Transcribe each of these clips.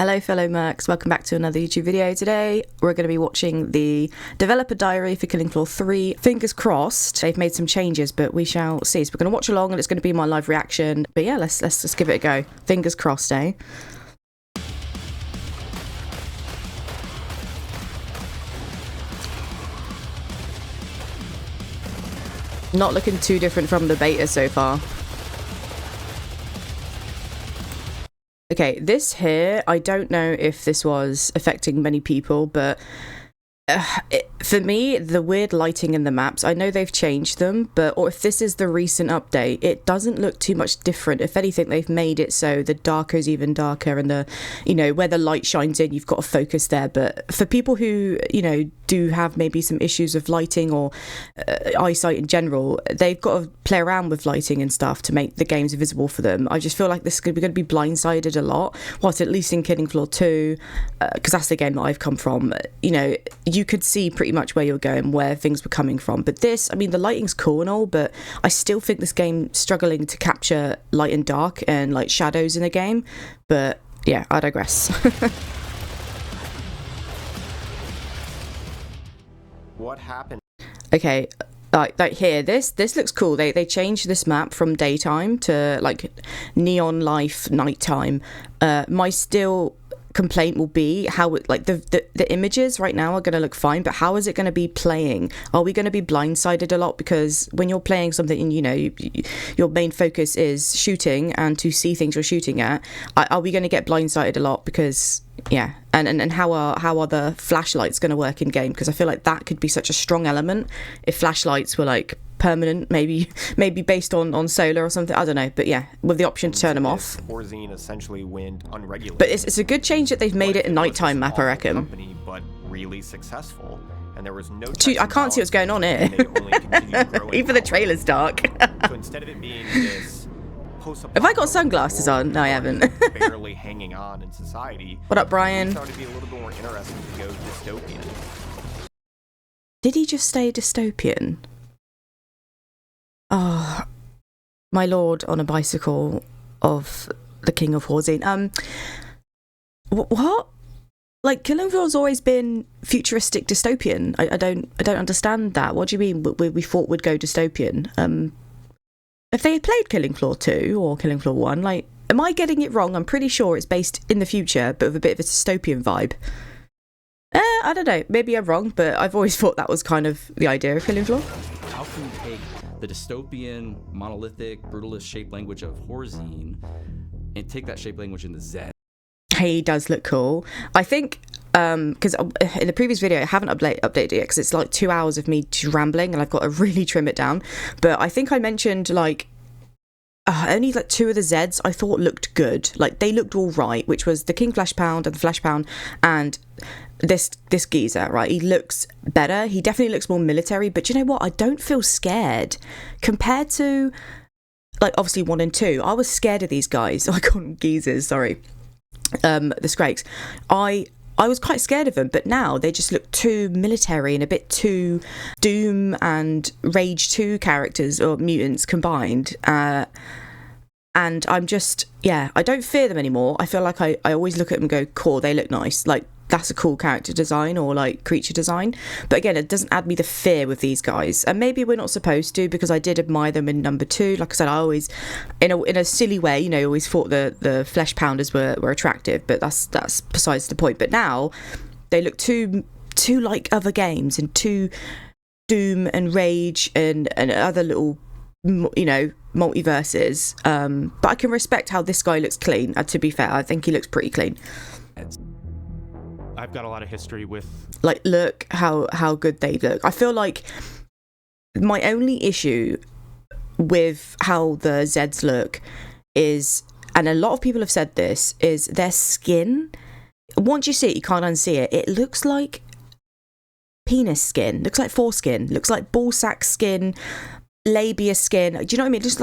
Hello fellow mercs, welcome back to another YouTube video. Today we're going to be watching the developer diary for Killing Floor 3. Fingers crossed, they've made some changes, but we shall see. So we're going to watch along and it's going to be my live reaction. But yeah, let's just give it a go. Fingers crossed, eh? Not looking too different from the beta so far. Okay, this here, I don't know if this was affecting many people, but for me, the weird lighting in the maps, I know they've changed them, or if this is the recent update, it doesn't look too much different. If anything, they've made it so the darker is even darker, and where the light shines in, you've got to focus there. But for people who, do have maybe some issues of lighting or eyesight in general, they've got to play around with lighting and stuff to make the games visible for them. I just feel like this is going to be blindsided a lot, at least in Killing Floor 2, because that's the game that I've come from. You could see pretty much where you're going, where things were coming from. But this, I mean, the lighting's cool and all, but I still think this game's struggling to capture light and dark and like shadows in the game. But yeah, I digress. What happened? Okay, like here, this looks cool. They changed this map from daytime to like neon life nighttime. My still complaint will be how it, like the images right now are going to look fine, but how is it going to be playing? Are we going to be blindsided a lot? Because when you're playing something and your main focus is shooting and to see things you're shooting at, are we going to get blindsided a lot? Because yeah, and how are the flashlights going to work in game? Because I feel like that could be such a strong element if flashlights were like permanent, maybe based on solar or something. I don't know, but yeah, with the option to turn them off. Horzine essentially went unregulated. But it's a good change that they've made it a nighttime map, I reckon. Company, but really successful, and there was no. I can't see what's going on here. Even the trailer's dark. So instead of it being this. Have I got sunglasses on? No, I haven't. Barely hanging on in society. What up, Brian? I thought it'd be a little bit more interesting to go dystopian. Did he just say dystopian? Oh, my lord on a bicycle of the King of Horzine. What? Like, Killing Floor's always been futuristic dystopian. I don't understand that. What do you mean? We thought we'd go dystopian. If they had played Killing Floor 2 or Killing Floor 1, like, am I getting it wrong? I'm pretty sure it's based in the future, but with a bit of a dystopian vibe. I don't know. Maybe I'm wrong, but I've always thought that was kind of the idea of Killing Floor. How can we take the dystopian, monolithic, brutalist shape language of Horzine and take that shape language into Zed? He does look cool. I think, because in the previous video I haven't updated it yet because it's like 2 hours of me rambling and I've got to really trim it down. But I think I mentioned like only like 2 of the Zeds I thought looked good. Like they looked all right, which was the King Flash Pound and the Flash Pound and this geezer, right? He looks better. He definitely looks more military, but you know what? I don't feel scared compared to like obviously 1 and 2. I was scared of these guys. I call them geezers, sorry. The Scrakes. I was quite scared of them, but now they just look too military and a bit too Doom and Rage 2 characters or mutants combined. And I'm just, yeah, I don't fear them anymore. I feel like I always look at them and go, cool, they look nice. Like, that's a cool character design or like creature design. But again, it doesn't add me the fear with these guys. And maybe we're not supposed to, because I did admire them in number 2. Like I said, I always, in a silly way, always thought the flesh pounders were attractive, but that's besides the point. But now they look too like other games and too Doom and Rage and other little multiverses. But I can respect how this guy looks clean. To be fair, I think he looks pretty clean. I've got a lot of history with, like, look how good they look. I feel like my only issue with how the Zeds look is, and a lot of people have said this, is their skin. Once you see it, you can't unsee it. It looks like penis skin, looks like foreskin, looks like ballsack skin, labia skin. Do you know what I mean? Just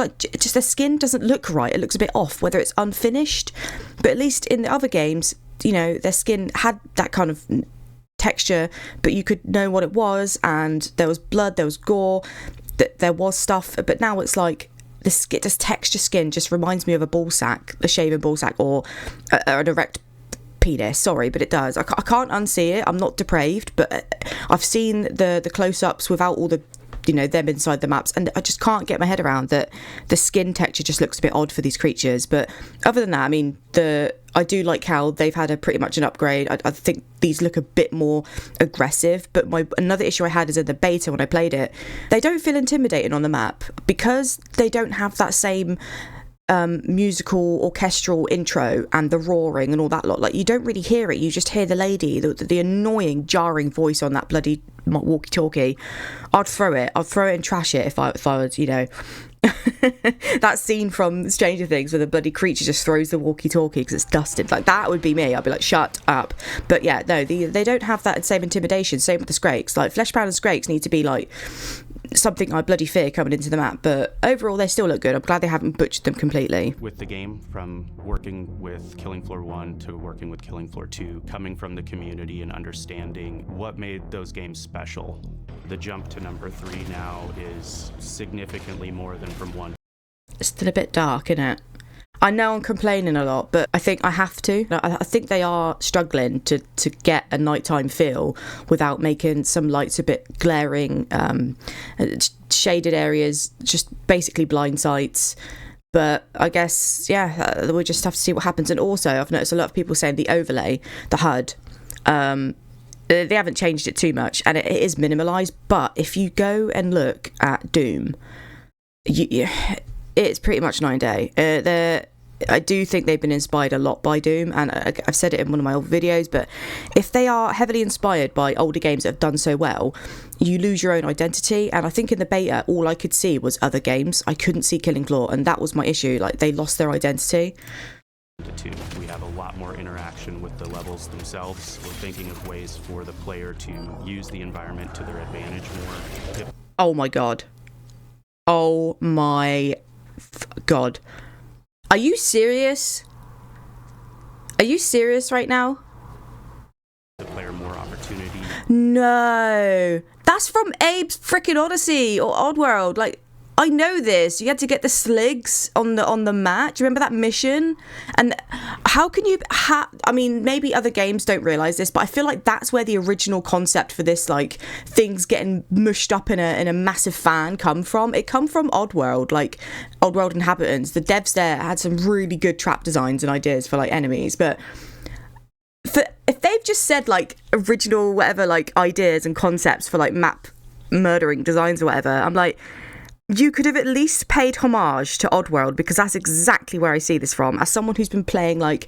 the skin doesn't look right. It looks a bit off, whether it's unfinished. But at least in the other games, their skin had that kind of texture, but you could know what it was, and there was blood, there was gore, there was stuff. But now it's like this texture skin just reminds me of a ball sack, a shaven ball sack, or an erect penis, sorry, but it does. I can't unsee it. I'm not depraved, but I've seen the close-ups without all the, you know, them inside the maps, and I just can't get my head around that the skin texture just looks a bit odd for these creatures. But other than that, I mean, I do like how they've had a pretty much an upgrade. I think these look a bit more aggressive, but another issue I had is in the beta when I played it, they don't feel intimidating on the map because they don't have that same musical orchestral intro and the roaring and all that lot. Like, you don't really hear it, you just hear the lady, the annoying jarring voice on that bloody walkie-talkie. I'd throw it and trash it if I was, you know. That scene from Stranger Things where the bloody creature just throws the walkie-talkie because it's dusted, like that would be me. I'd be like, shut up. But yeah, no, they don't have that same intimidation. Same with the Scrakes. Like, Fleshbound and Scrakes need to be like something I bloody fear coming into the map, but overall they still look good. I'm glad they haven't butchered them completely. With the game, from working with Killing Floor 1 to working with Killing Floor 2, coming from the community and understanding what made those games special, the jump to number 3 now is significantly more than from 1. It's still a bit dark, isn't it? I know I'm complaining a lot, but I think I have to. I think they are struggling to get a nighttime feel without making some lights a bit glaring, shaded areas, just basically blind sights. But I guess, yeah, we'll just have to see what happens. And also, I've noticed a lot of people saying the overlay, the HUD, they haven't changed it too much, and it is minimalised. But if you go and look at Doom, it's pretty much 9-day. I do think they've been inspired a lot by Doom, and I've said it in one of my old videos, but if they are heavily inspired by older games that have done so well, you lose your own identity. And I think in the beta, all I could see was other games. I couldn't see Killing Floor, and that was my issue. Like, they lost their identity. We have a lot more interaction with the levels themselves. We're thinking of ways for the player to use the environment to their advantage more. Oh my god. Oh my god. Are you serious? Are you serious right now? The player more opportunity. No. That's from Abe's freaking Odyssey or Oddworld. Like, I know this. You had to get the sligs on the mat. Do you remember that mission? And how can you I mean, maybe other games don't realise this, but I feel like that's where the original concept for this, like, things getting mushed up in a massive fan come from. It come from Oddworld, like Oddworld Inhabitants. The devs there had some really good trap designs and ideas for, like, enemies, but if they've just said, like, original whatever, like, ideas and concepts for, like, map murdering designs or whatever, I'm like, you could have at least paid homage to Oddworld, because that's exactly where I see this from. As someone who's been playing, like,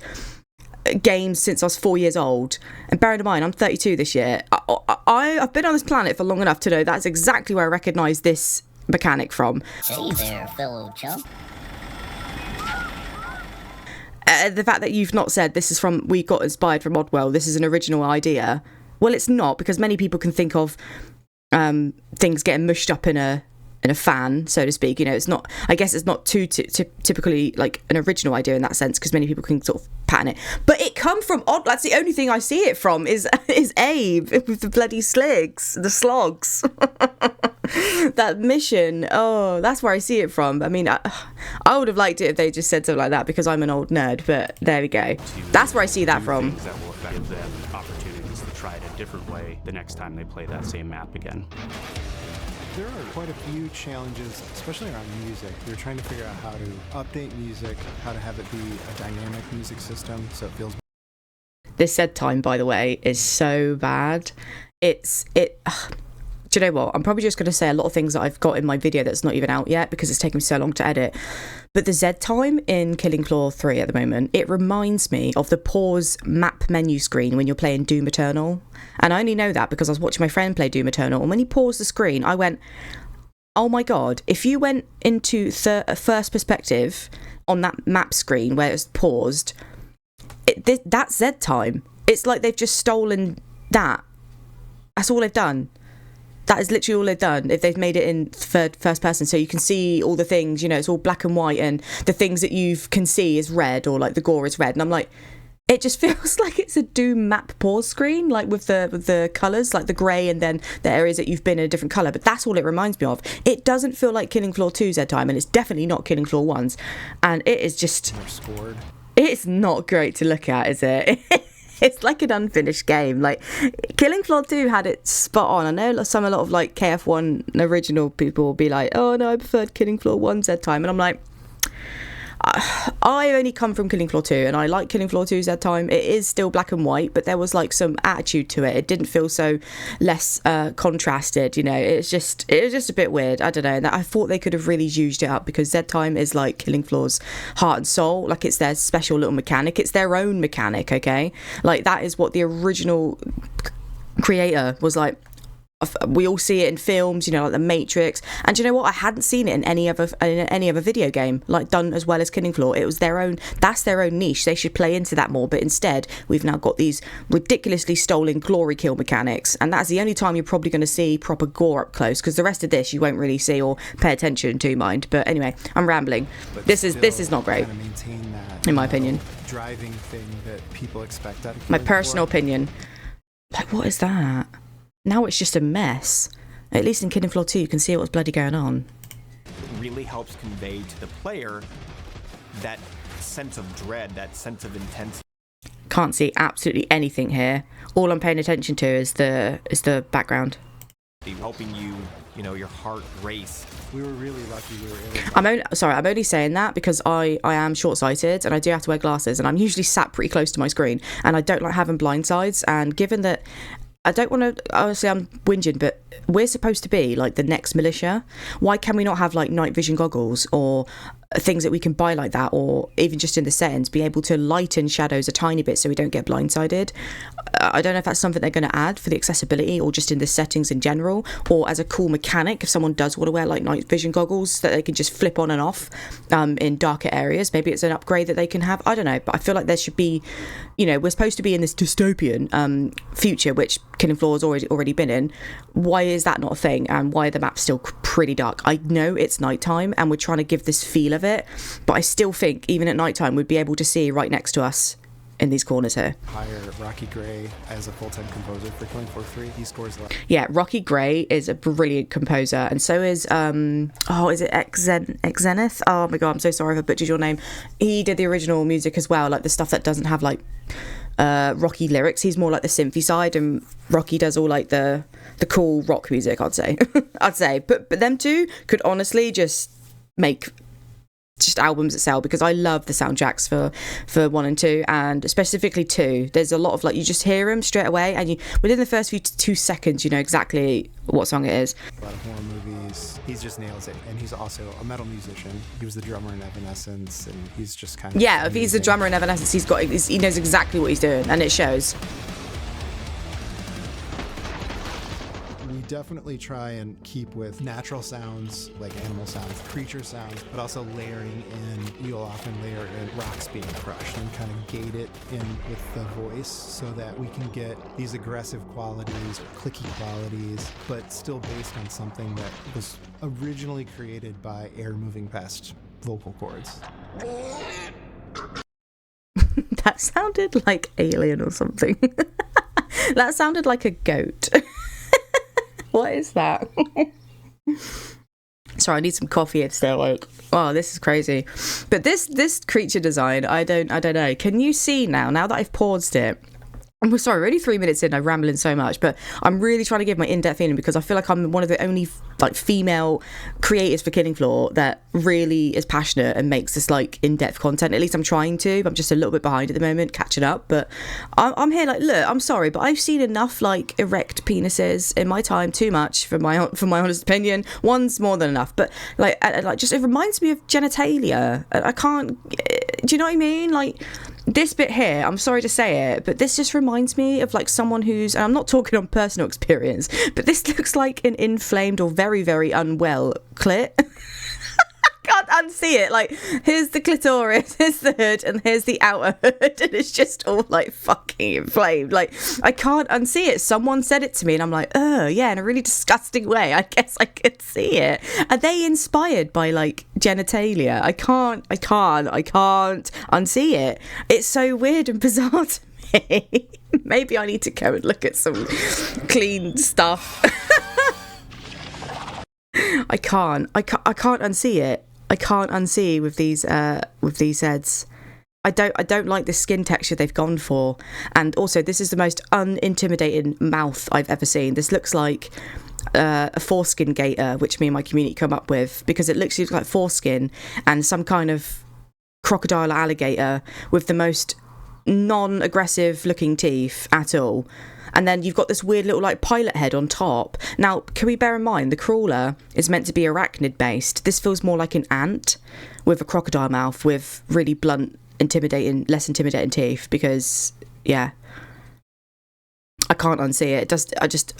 games since I was 4 years old, and bearing in mind I'm 32 this year, I've been on this planet for long enough to know that's exactly where I recognise this mechanic from. Hey there, fellow chump. The fact that you've not said this is from, we got inspired from Oddworld, this is an original idea. Well, it's not, because many people can think of things getting mushed up in a fan, so to speak. You know, it's not, I guess it's not too typically like an original idea in that sense, because many people can sort of pattern it. But it come from Odd. That's the only thing I see it from is Abe with the bloody sligs, the slogs. That mission. Oh, that's where I see it from. I mean, I would have liked it if they just said something like that, because I'm an old nerd. But there we go. That's where I see that from. Things that will give them opportunities to try it a different way the next time they play that same map again. There are quite a few challenges, especially around music. You're trying to figure out how to update music, how to have it be a dynamic music system so it feels. This Z time, by the way, is so bad. Do you know what? I'm probably just going to say a lot of things that I've got in my video that's not even out yet, because it's taken me so long to edit. But the Z time in Killing Floor 3 at the moment, it reminds me of the pause map menu screen when you're playing Doom Eternal. And I only know that because I was watching my friend play Doom Eternal, and when he paused the screen, I went, oh my god, if you went into first perspective on that map screen where it's paused, that's Z time. It's like they've just stolen that. That's all they've done. That is literally all they've done, if they've made it in first person. So you can see all the things, you know, it's all black and white, and the things that you can see is red, or like the gore is red. And I'm like, it just feels like it's a Doom map pause screen, like with the colours, like the grey, and then the areas that you've been in a different colour. But that's all it reminds me of. It doesn't feel like Killing Floor 2's Z time, and it's definitely not Killing Floor 1's. And it is just... They're scored. It's not great to look at, is it? It's like an unfinished game. Like, Killing Floor 2 had it spot on. I know a lot of like KF1 original people will be like, oh no, I preferred Killing Floor 1 Z time, and I'm like, I only come from Killing Floor 2, and I like Killing Floor 2 Z time. It is still black and white, but there was like some attitude to it. It didn't feel so less contrasted, you know. It was just a bit weird. I don't know. I thought they could have really used it up, because Z time is like Killing Floor's heart and soul. Like, it's their special little mechanic. It's their own mechanic, okay? Like, that is what the original creator was like. We all see it in films, you know, like The Matrix. And do you know what? I hadn't seen it in any other video game like done as well as Killing Floor. It was their own. That's their own niche. They should play into that more. But instead, we've now got these ridiculously stolen glory kill mechanics, and that's the only time you're probably going to see proper gore up close, because the rest of this you won't really see or pay attention to, mind. But anyway, I'm rambling. But This is not great, maintain that, in my opinion. driving thing that people expect out of My Killing personal Floor. opinion. Like, what is that? Now it's just a mess. At least in Killing Floor 2 you can see what's bloody going on. Really helps convey to the player that sense of dread, that sense of intensity. Can't see absolutely anything here. All I'm paying attention to is the background. Helping you know, your heart race. We were really lucky we were able to... I'm only saying that because I am short-sighted, and I do have to wear glasses, and I'm usually sat pretty close to my screen, and I don't like having blind sides. And given that I don't want to, obviously I'm whinging, but we're supposed to be like the next militia. Why can we not have like night vision goggles or things that we can buy like that, or even just in the settings be able to lighten shadows a tiny bit so we don't get blindsided? I don't know if that's something they're going to add for the accessibility, or just in the settings in general, or as a cool mechanic if someone does want to wear like night vision goggles that they can just flip on and off in darker areas. Maybe it's an upgrade that they can have. I don't know, but I feel like there should be, you know, we're supposed to be in this dystopian future, which Killing Floor has already been in. Why is that not a thing, and why are the maps still pretty dark? I know it's nighttime and we're trying to give this feel of it, but I still think even at nighttime we'd be able to see right next to us in these corners here. hire Rocky Gray as a full-time composer for Killing Floor 3. He scores a lot. Yeah, Rocky Gray is a brilliant composer, and so is is it Xenith? Oh my god, I'm so sorry if I butchered your name. He did the original music as well, like the stuff that doesn't have like Rocky lyrics. He's more like the synthy side, and Rocky does all like the cool rock music, I'd say. But them two could honestly just make just albums that sell, because I love the soundtracks for 1 and 2, and specifically 2. There's a lot of like, you just hear them straight away, and you within the first few 2 seconds you know exactly what song it is. A lot of horror movies. He just nails it, and he's also a metal musician. He was the drummer in Evanescence, and he's just kind of Yeah, if he's the amazing. drummer in Evanescence, he knows exactly what he's doing, and it shows. We definitely try and keep with natural sounds, like animal sounds, creature sounds, but also layering in, you'll often layer in rocks being crushed and kind of gate it in with the voice so that we can get these aggressive qualities, clicky qualities, but still based on something that was originally created by air moving past vocal cords. That sounded like Alien or something. That sounded like a goat. What is that? Sorry, I need some coffee. It's still like, oh, this is crazy. But this creature design, I don't know. Can you see now that I've paused it? I'm sorry, we're only 3 minutes in, I'm rambling so much, but I'm really trying to give my in-depth feeling, because I feel like I'm one of the only like female creators for Killing Floor that really is passionate and makes this like in-depth content. At least I'm trying to. I'm just a little bit behind at the moment, catching up, but I'm here like, look, I'm sorry, but I've seen enough like erect penises in my time, too much for my honest opinion. One's more than enough, but like just it reminds me of genitalia. I can't, do you know what I mean? Like, this bit here, I'm sorry to say it, but this just reminds me of like someone who's, and I'm not talking on personal experience, but this looks like an inflamed or very, very unwell clit. Can't unsee it. Like, here's the clitoris, here's the hood, and here's the outer hood, and it's just all like fucking inflamed. Like, I can't unsee it. Someone said it to me, and I'm like, oh yeah, in a really disgusting way. I guess I could see it. Are they inspired by like genitalia? I can't unsee it. It's so weird and bizarre to me. Maybe I need to go and look at some clean stuff. I can't unsee it. I can't unsee with these heads. I don't like the skin texture they've gone for. And also, this is the most unintimidating mouth I've ever seen. This looks like a foreskin gator, which me and my community come up with, because it looks like foreskin and some kind of crocodile alligator with the most non-aggressive looking teeth at all. And then you've got this weird little like pilot head on top. Now, can we bear in mind the crawler is meant to be arachnid based? This feels more like an ant with a crocodile mouth with really blunt, less intimidating teeth, because yeah, I can't unsee it.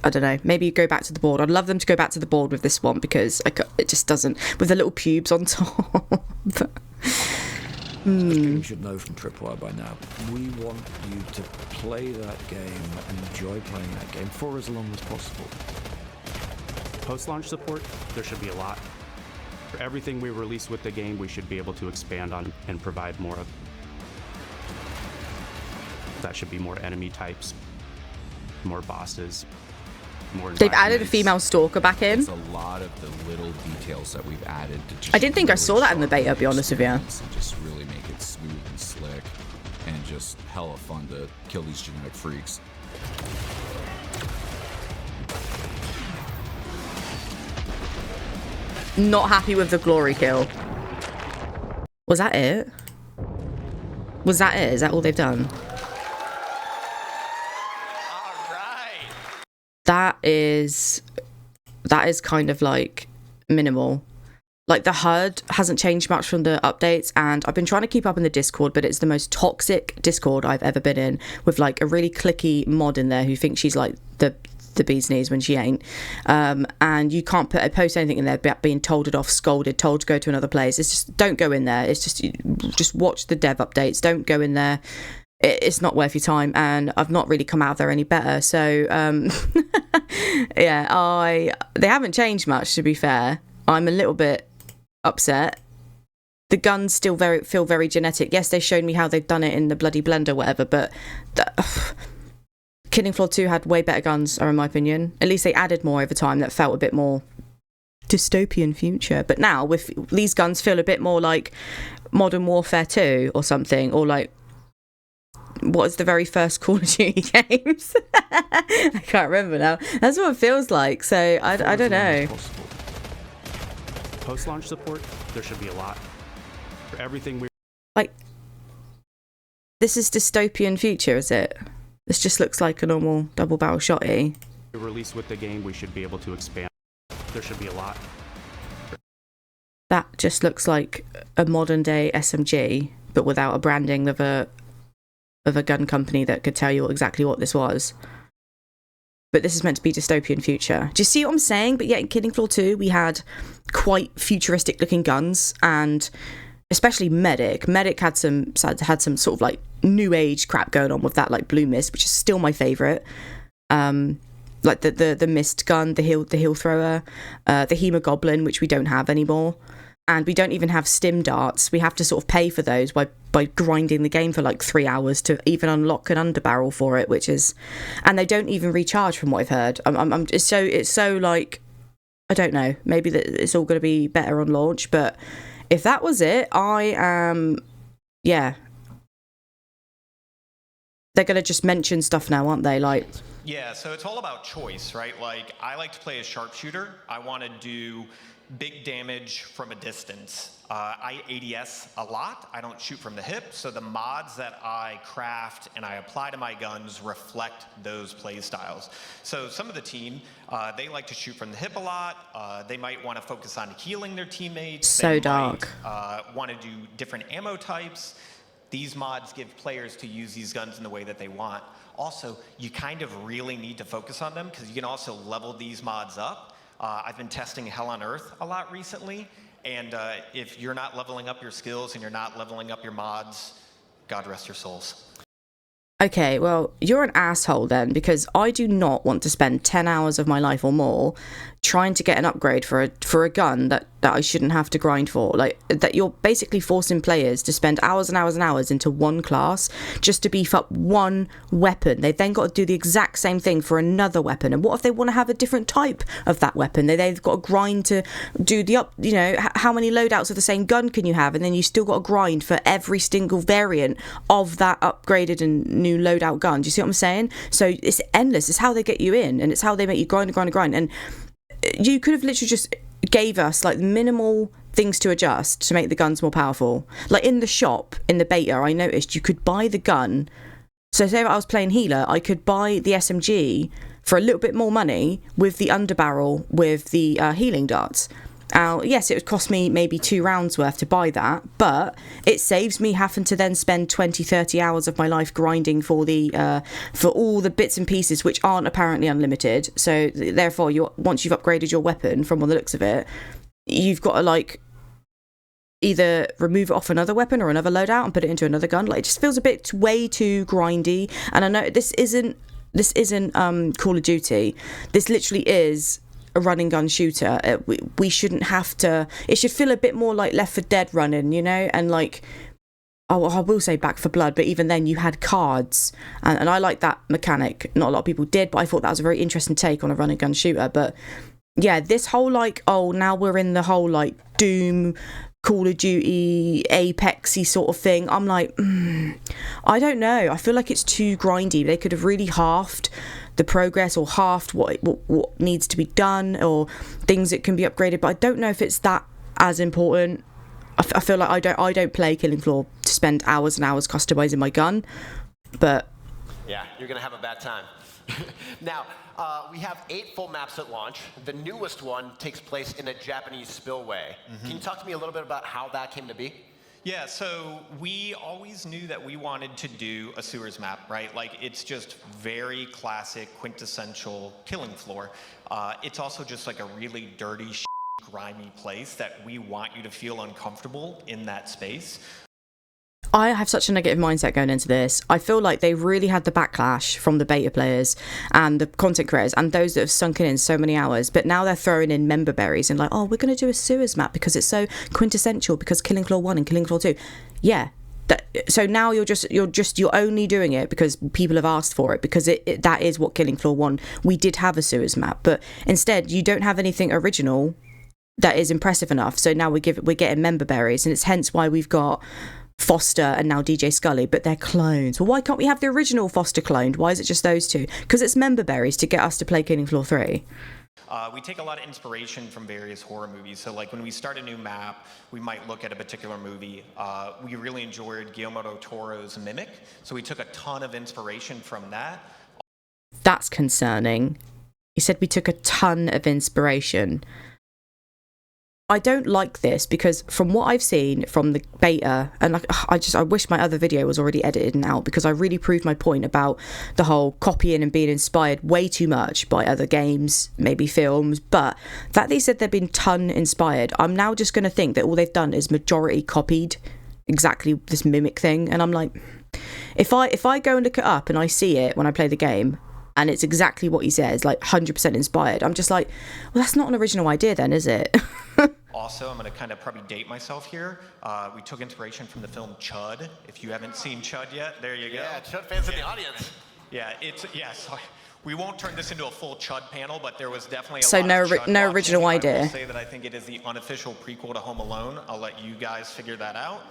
I don't know. Maybe you go back to the board. I'd love them to go back to the board with this one, because it just doesn't, with the little pubes on top. You should know from Tripwire by now. We want you to play that game and enjoy playing that game for as long as possible. Post-launch support, there should be a lot. For everything we release with the game, we should be able to expand on and provide more of. That should be more enemy types, more bosses, more. They've added a female stalker back in. It's a lot of the little details that we've added to just I didn't think I saw that in the beta, to be honest with you. And just really make it smooth and slick, and just hella fun to kill these genetic freaks. Not happy with the glory kill. Was that it? Was that it? Is that all they've done? That is kind of like minimal. Like the HUD hasn't changed much from the updates, and I've been trying to keep up in the Discord, but it's the most toxic Discord I've ever been in, with like a really cliquey mod in there who thinks she's like the bee's knees when she ain't. And you can't post anything in there being told it off, scolded, told to go to another place. It's just, don't go in there. It's just watch the dev updates. Don't go in there. It's not worth your time, and I've not really come out of there any better. So yeah, they haven't changed much, to be fair. I'm a little bit upset. The guns still feel very genetic. Yes, they showed me how they've done it in the bloody blender, whatever, but Killing Floor 2 had way better guns, in my opinion. At least they added more over time that felt a bit more dystopian future. But now, with these guns, feel a bit more like Modern Warfare 2 or something, or like, what is the very first Call of Duty games? I can't remember now. That's what it feels like. So I don't know. Post-launch support, there should be a lot. For everything we like, this is dystopian future, is it? This just looks like a normal double barrel shotty. release with the game, we should be able to expand. There should be a lot. That just looks like a modern day SMG, but without a branding of a gun company that could tell you exactly what this was. But this is meant to be dystopian future. Do you see what I'm saying? But yet in Killing Floor 2, we had quite futuristic looking guns, and especially Medic. Medic had some sort of like new age crap going on with that, like blue mist, which is still my favourite. Like the mist gun, the heal thrower, the hemogoblin, which we don't have anymore. And we don't even have stim darts. We have to sort of pay for those by grinding the game for like 3 hours to even unlock an underbarrel for it, which is, and they don't even recharge from what I've heard. It's so like, I don't know, maybe that it's all going to be better on launch, but if that was it, I am, yeah. They're going to just mention stuff now, aren't they? Like, yeah, so it's all about choice, right? Like, I like to play a sharpshooter. I want to do big damage from a distance. I ADS a lot. I don't shoot from the hip, so the mods that I craft and I apply to my guns reflect those play styles. So some of the team, they like to shoot from the hip a lot. They might want to focus on healing their teammates. So they dark. might want to do different ammo types. These mods give players to use these guns in the way that they want. Also, you kind of really need to focus on them because you can also level these mods up. I've been testing Hell on Earth a lot recently, and if you're not leveling up your skills and you're not leveling up your mods, God rest your souls. okay, well, you're an asshole then, because I do not want to spend 10 hours of my life or more trying to get an upgrade for a gun that I shouldn't have to grind for. Like, that you're basically forcing players to spend hours and hours and hours into one class just to beef up one weapon. They've then got to do the exact same thing for another weapon. And what if they want to have a different type of that weapon? They've got to grind to do the how many loadouts of the same gun can you have? And then you still got to grind for every single variant of that upgraded and new loadout gun. Do you see what I'm saying? So it's endless. It's how they get you in, and it's how they make you grind. And you could have literally just gave us like minimal things to adjust to make the guns more powerful. Like in the shop, in the beta, I noticed you could buy the gun. So say if I was playing healer, I could buy the SMG for a little bit more money with the underbarrel with the healing darts. Yes, it would cost me maybe 2 rounds worth to buy that, but it saves me having to then spend 20-30 hours of my life grinding for all the bits and pieces which aren't apparently unlimited. So therefore, once you've upgraded your weapon, from all the looks of it, you've got to like either remove it off another weapon or another loadout and put it into another gun. Like, it just feels a bit way too grindy. And I know this isn't Call of Duty. This literally is a running gun shooter. We shouldn't have to. It should feel a bit more like Left 4 Dead running, and like, I will say Back 4 Blood, but even then you had cards, and I like that mechanic. Not a lot of people did, but I thought that was a very interesting take on a running gun shooter. But yeah, this whole like, now we're in the whole like Doom, Call of Duty, Apexy sort of thing. I'm like, I don't know. I feel like it's too grindy. They could have really halved the progress, or halved what needs to be done, or things that can be upgraded. But I don't know if it's that as important. I feel like I don't play Killing Floor to spend hours and hours customizing my gun. But yeah, you're gonna have a bad time. Now, we have 8 full maps at launch. The newest one takes place in a Japanese spillway. Can you talk to me a little bit about how that came to be? Yeah, so we always knew that we wanted to do a sewers map, right? Like, it's just very classic, quintessential Killing Floor. It's also just like a really dirty, grimy place that we want you to feel uncomfortable in that space. I have such a negative mindset going into this. I feel like they really had the backlash from the beta players and the content creators and those that have sunken in so many hours, but now they're throwing in member berries and like, we're going to do a sewers map because it's so quintessential, because Killing Floor 1 and Killing Floor 2. Yeah. So now you're only doing it because people have asked for it, because that is what Killing Floor 1, we did have a sewers map, but instead you don't have anything original that is impressive enough. So now we're getting member berries, and it's hence why we've got Foster and now DJ Scully, but they're clones. Well, why can't we have the original Foster cloned? Why is it just those two? Because it's member berries to get us to play Killing Floor 3. We take a lot of inspiration from various horror movies. So like when we start a new map, we might look at a particular movie. We really enjoyed Guillermo del Toro's Mimic, so we took a ton of inspiration from that. That's concerning. He said we took a ton of inspiration. I don't like this, because from what I've seen from the beta, and I wish my other video was already edited and out, because I really proved my point about the whole copying and being inspired way too much by other games, maybe films, but that they said they've been ton inspired, I'm now just going to think that all they've done is majority copied exactly this Mimic thing. And I'm like, if I go and look it up and I see it when I play the game, and it's exactly what he says, like 100% inspired, I'm just like, well, that's not an original idea then, is it? Also, I'm going to kind of probably date myself here. We took inspiration from the film Chud. If you haven't seen Chud yet, there you go. Yeah, Chud fans in the audience. Yeah, so we won't turn this into a full Chud panel, but there was definitely so no original idea. I will say that I think it is the unofficial prequel to Home Alone. I'll let you guys figure that out.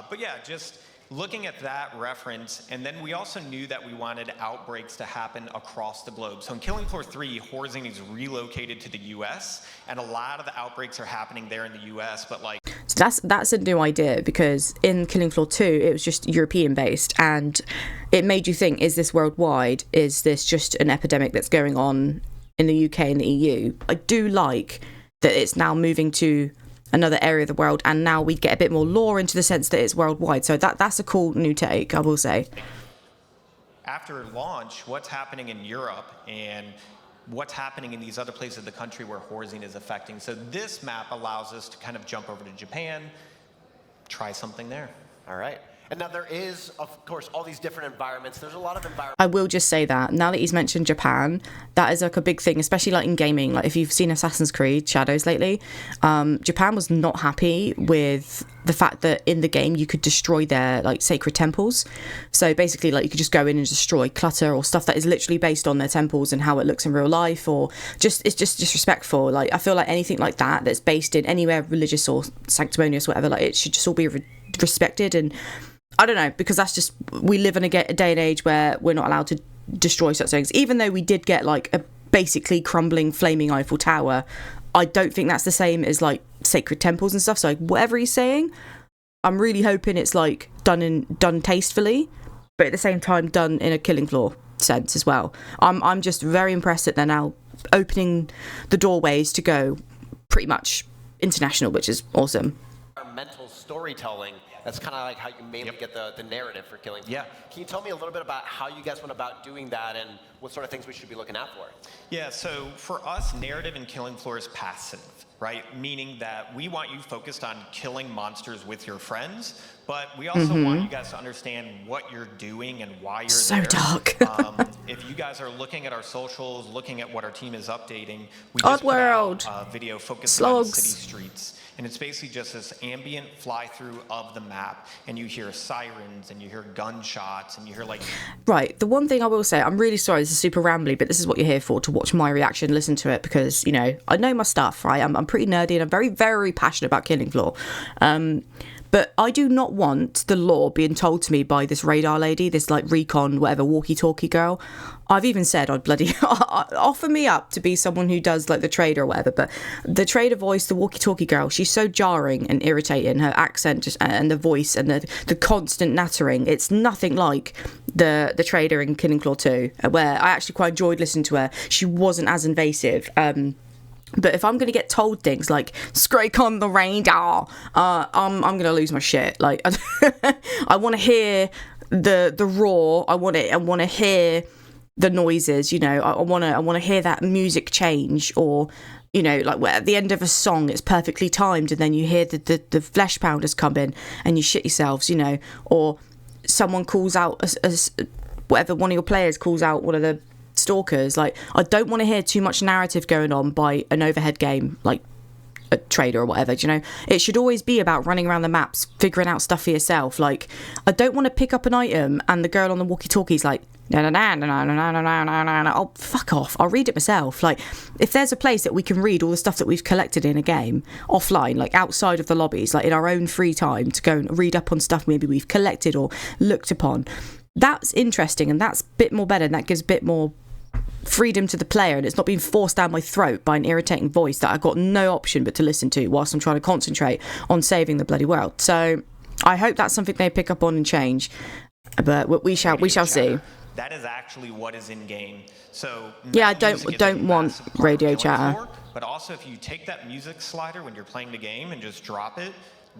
But yeah, just looking at that reference, and then we also knew that we wanted outbreaks to happen across the globe. So in Killing Floor 3, Horzine is relocated to the US, and a lot of the outbreaks are happening there in the US, but like... So that's a new idea, because in Killing Floor 2, it was just European based, and it made you think, is this worldwide? Is this just an epidemic that's going on in the UK and the EU? I do like that it's now moving to another area of the world, and now we get a bit more lore into the sense that it's worldwide. So that's a cool new take, I will say. After launch, what's happening in Europe and what's happening in these other places of the country where Horzine is affecting. So this map allows us to kind of jump over to Japan, try something there. All right. And now there is, of course, all these different environments. There's a lot of environments. I will just say that now that he's mentioned Japan, that is like a big thing, especially like in gaming. Like if you've seen Assassin's Creed Shadows lately, Japan was not happy with the fact that in the game you could destroy their like sacred temples. So basically, like you could just go in and destroy clutter or stuff that is literally based on their temples and how it looks in real life, or just it's just disrespectful. Like I feel like anything like that that's based in anywhere religious or sanctimonious, whatever, like it should just all be respected. And I don't know, because that's just, we live in a day and age where we're not allowed to destroy such things. Even though we did get like a basically crumbling flaming Eiffel Tower, I don't think that's the same as like sacred temples and stuff. So like, whatever he's saying, I'm really hoping it's like done tastefully, but at the same time done in a Killing Floor sense as well. I'm just very impressed that they're now opening the doorways to go pretty much international, which is awesome. Mental storytelling. That's kind of like how you mainly get the narrative for Killing Floor. Yeah. Can you tell me a little bit about how you guys went about doing that and what sort of things we should be looking out for? Yeah, so for us, narrative in Killing Floor is passive, right? Meaning that we want you focused on killing monsters with your friends, but we also want you guys to understand what you're doing and why you're so there. Dark. If you guys are looking at our socials, looking at what our team is updating, we Odd just put World. out a video focused Slogs. on city streets. And it's basically just this ambient fly-through of the map, and you hear sirens, and you hear gunshots, and you hear like... Right, the one thing I will say, I'm really sorry, this is super rambly, but this is what you're here for, to watch my reaction, listen to it, because, you know, I know my stuff, right? I'm pretty nerdy, and I'm very, very passionate about Killing Floor. But I do not want the lore being told to me by this radar lady, this like recon, whatever, walkie-talkie girl. I've even said I'd bloody offer me up to be someone who does like the trader or whatever. But the trader voice, the walkie-talkie girl, she's so jarring and irritating. Her accent just and the voice and the constant nattering. It's nothing like the trader in Killing Floor 2, where I actually quite enjoyed listening to her. She wasn't as invasive. But if I'm going to get told things like "scrake on the radar," I'm going to lose my shit. Like, I want to hear the roar. I want to hear the noises. You know, I want to hear that music change, or you know, like where at the end of a song it's perfectly timed, and then you hear the flesh pounders come in and you shit yourselves. You know, or someone calls out whatever, one of your players calls out one of the stalkers. Like, I don't want to hear too much narrative going on by an overhead game like a trader or whatever. Do you know, it should always be about running around the maps, figuring out stuff for yourself. Like, I don't want to pick up an item and the girl on the walkie-talkie's like, no, oh, fuck off, I'll read it myself. Like, if there's a place that we can read all the stuff that we've collected in a game offline, like outside of the lobbies, like in our own free time, to go and read up on stuff maybe we've collected or looked upon, that's interesting, and that's a bit more better, and that gives a bit more freedom to the player, and it's not being forced down my throat by an irritating voice that I've got no option but to listen to whilst I'm trying to concentrate on saving the bloody world. So I hope that's something they pick up on and change, but we shall see. That is actually what is in game. So yeah, I don't want radio chatter. But also, if you take that music slider when you're playing the game and just drop it,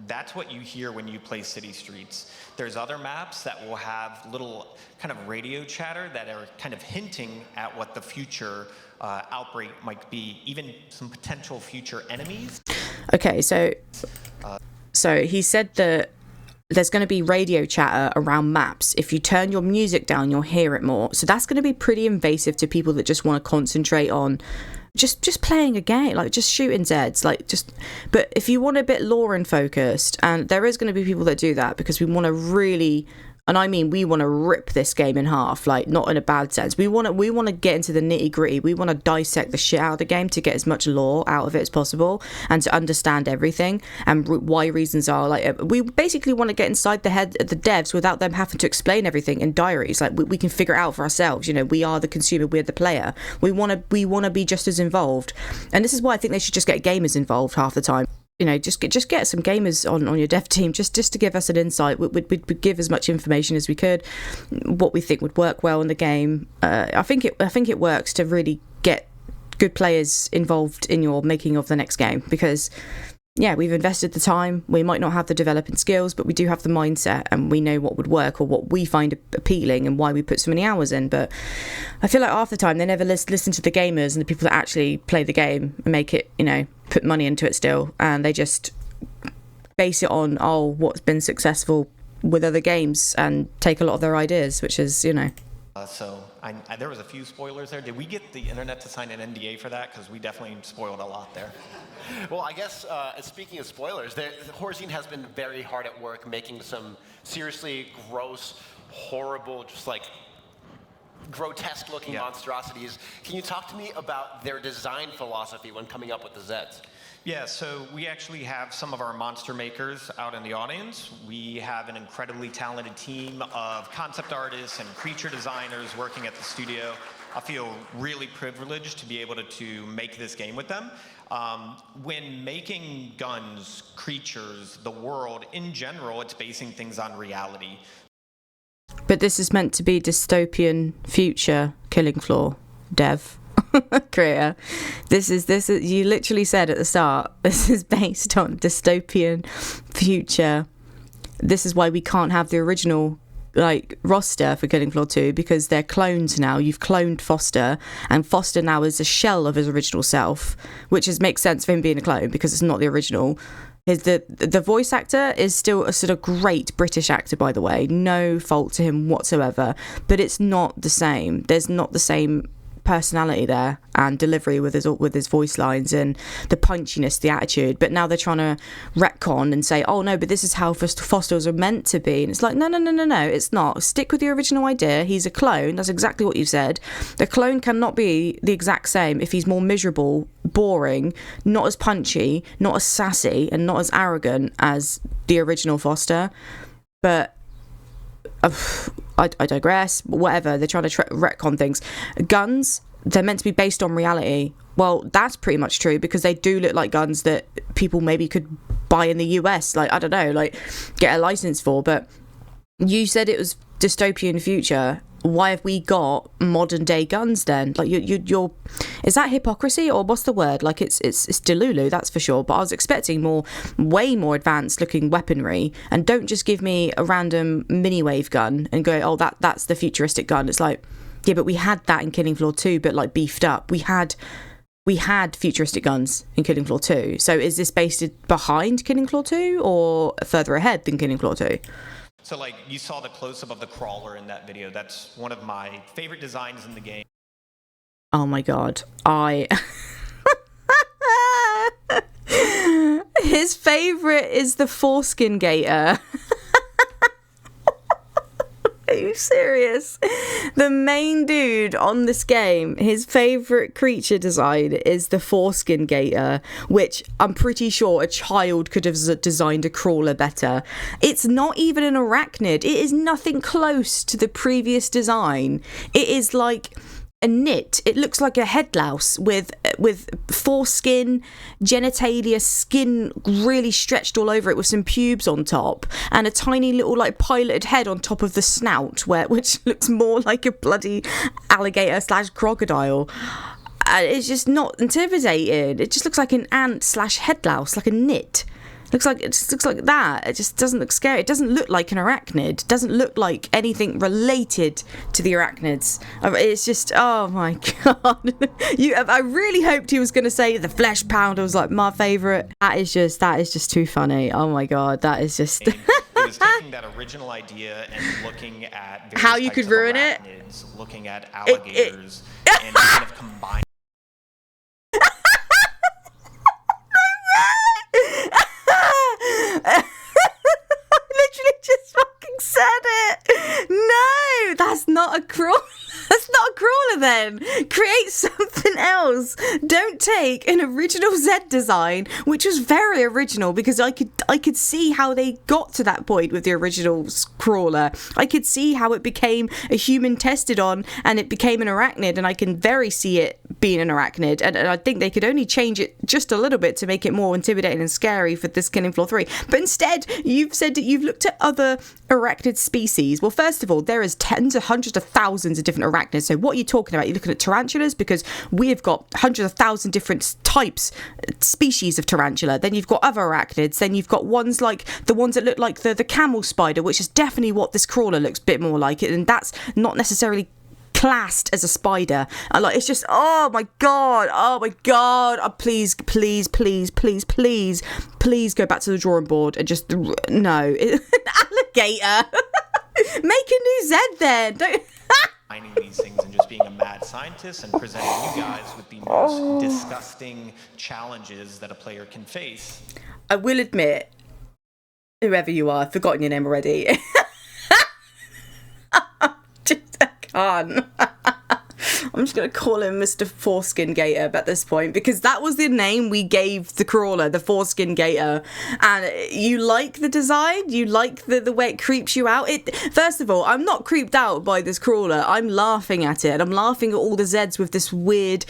that's what you hear when you play City Streets. There's other maps that will have little kind of radio chatter that are kind of hinting at what the future outbreak might be, even some potential future enemies. Okay, so he said that there's going to be radio chatter around maps. If you turn your music down, you'll hear it more. So that's going to be pretty invasive to people that just want to concentrate on just playing a game, like just shooting Zeds, like just. But if you want a bit lore and focused, and there is going to be people that do that, because we want to really, and I mean we want to rip this game in half, like not in a bad sense. We want to get into the nitty gritty. We want to dissect the shit out of the game to get as much lore out of it as possible, and to understand everything and why reasons are. Like, we basically want to get inside the head of the devs without them having to explain everything in diaries. Like, we can figure it out for ourselves. You know, we are the consumer, we're the player. We want to be just as involved, and this is why I think they should just get gamers involved half the time. You know, just get some gamers on your dev team, just to give us an insight. We'd give as much information as we could, what we think would work well in the game. I think it works to really get good players involved in your making of the next game, because yeah, we've invested the time. We might not have the developing skills, but we do have the mindset, and we know what would work or what we find appealing and why we put so many hours in. But I feel like half the time they never listen to the gamers and the people that actually play the game and make it, you know, put money into it still, and they just base it on, oh, what's been successful with other games and take a lot of their ideas, which is, you know. So there was a few spoilers there. Did we get the internet to sign an NDA for that? Because we definitely spoiled a lot there. Well, I guess speaking of spoilers, Horzine has been very hard at work making some seriously gross, horrible, just like grotesque-looking monstrosities. Can you talk to me about their design philosophy when coming up with the Zeds? Yeah, so we actually have some of our monster makers out in the audience. We have an incredibly talented team of concept artists and creature designers working at the studio. I feel really privileged to be able to make this game with them. When making guns, creatures, the world, in general, it's basing things on reality. But this is meant to be dystopian future Killing Floor dev creator. This is you literally said at the start, this is based on dystopian future. This is why we can't have the original like roster for Killing Floor 2, because they're clones now. You've cloned Foster, and Foster now is a shell of his original self, which makes sense for him being a clone because it's not the original. The voice actor is still a sort of great British actor, by the way. No fault to him whatsoever, but it's not the same. There's not the same personality there and delivery with his voice lines and the punchiness, the attitude. But now they're trying to retcon and say, oh no, but this is how Fosters are meant to be, and it's like no, it's not. Stick with the original idea. He's a clone. That's exactly what you said. The clone cannot be the exact same if he's more miserable, boring, not as punchy, not as sassy, and not as arrogant as the original Foster. But I digress. Whatever, they're trying to retcon things. Guns, they're meant to be based on reality. Well, that's pretty much true, because they do look like guns that people maybe could buy in the US, like, I don't know, like get a license for. But you said it was dystopian future. Why have we got modern day guns then? Like you're is that hypocrisy, or what's the word? Like it's Delulu, that's for sure. But I was expecting way more advanced looking weaponry, and don't just give me a random mini wave gun and go, oh, that's the futuristic gun. It's like, yeah, but we had that in Killing Floor 2, but like beefed up. We had futuristic guns in Killing Floor 2. So is this based behind Killing Floor 2 or further ahead than Killing Floor 2? So like you saw the close-up of the crawler in that video. That's one of my favorite designs in the game. Oh my god. His favorite is the foreskin gator. Are you serious? The main dude on this game, his favourite creature design is the foreskin gator, which I'm pretty sure a child could have designed a crawler better. It's not even an arachnid. It is nothing close to the previous design. It is like a knit. It looks like a head louse with foreskin, genitalia, skin really stretched all over it with some pubes on top, and a tiny little like piloted head on top of the snout, which looks more like a bloody alligator / crocodile. It's just not intimidating. It just looks like an ant / head louse, like a knit. It just looks like that. It just doesn't look scary. It doesn't look like an arachnid. It doesn't look like anything related to the arachnids. It's just, oh my god. I really hoped he was going to say the flesh pounder was like my favourite. That is just too funny. Oh my god, that is just. It was taking that original idea and looking at how you could ruin it, looking at alligators, and kind of combining. Literally just fucking said it. No, that's not a crawler. That's not a crawler then. Create something else. Don't take an original Z design, which was very original, because I could see how they got to that point with the original crawler. I could see how it became a human tested on and it became an arachnid, and I can very see it being an arachnid, and I think they could only change it just a little bit to make it more intimidating and scary for this Killing Floor 3. But instead, you've said that you've looked at other arachnid species. Well, first of all, there is tens of hundreds of thousands of different arachnids. So what are you talking about? You're looking at tarantulas, because we have got hundreds of thousands different types, species of tarantula. Then you've got other arachnids. Then you've got ones like the ones that look like the camel spider, which is definitely what this crawler looks a bit more like it, and that's not necessarily classed as a spider. And like, it's just, oh my god, please go back to the drawing board and just no. Alligator Gator. Make a new Z then. Don't. Finding these things and just being a mad scientist and presenting you guys with the most disgusting challenges that a player can face. I will admit, whoever you are, I've forgotten your name already. I can't. I'm just going to call him Mr. Foreskin Gator at this point, because that was the name we gave the crawler, the Foreskin Gator. And you like the design? You like the way it creeps you out? First of all, I'm not creeped out by this crawler. I'm laughing at it. And I'm laughing at all the Zeds with this weird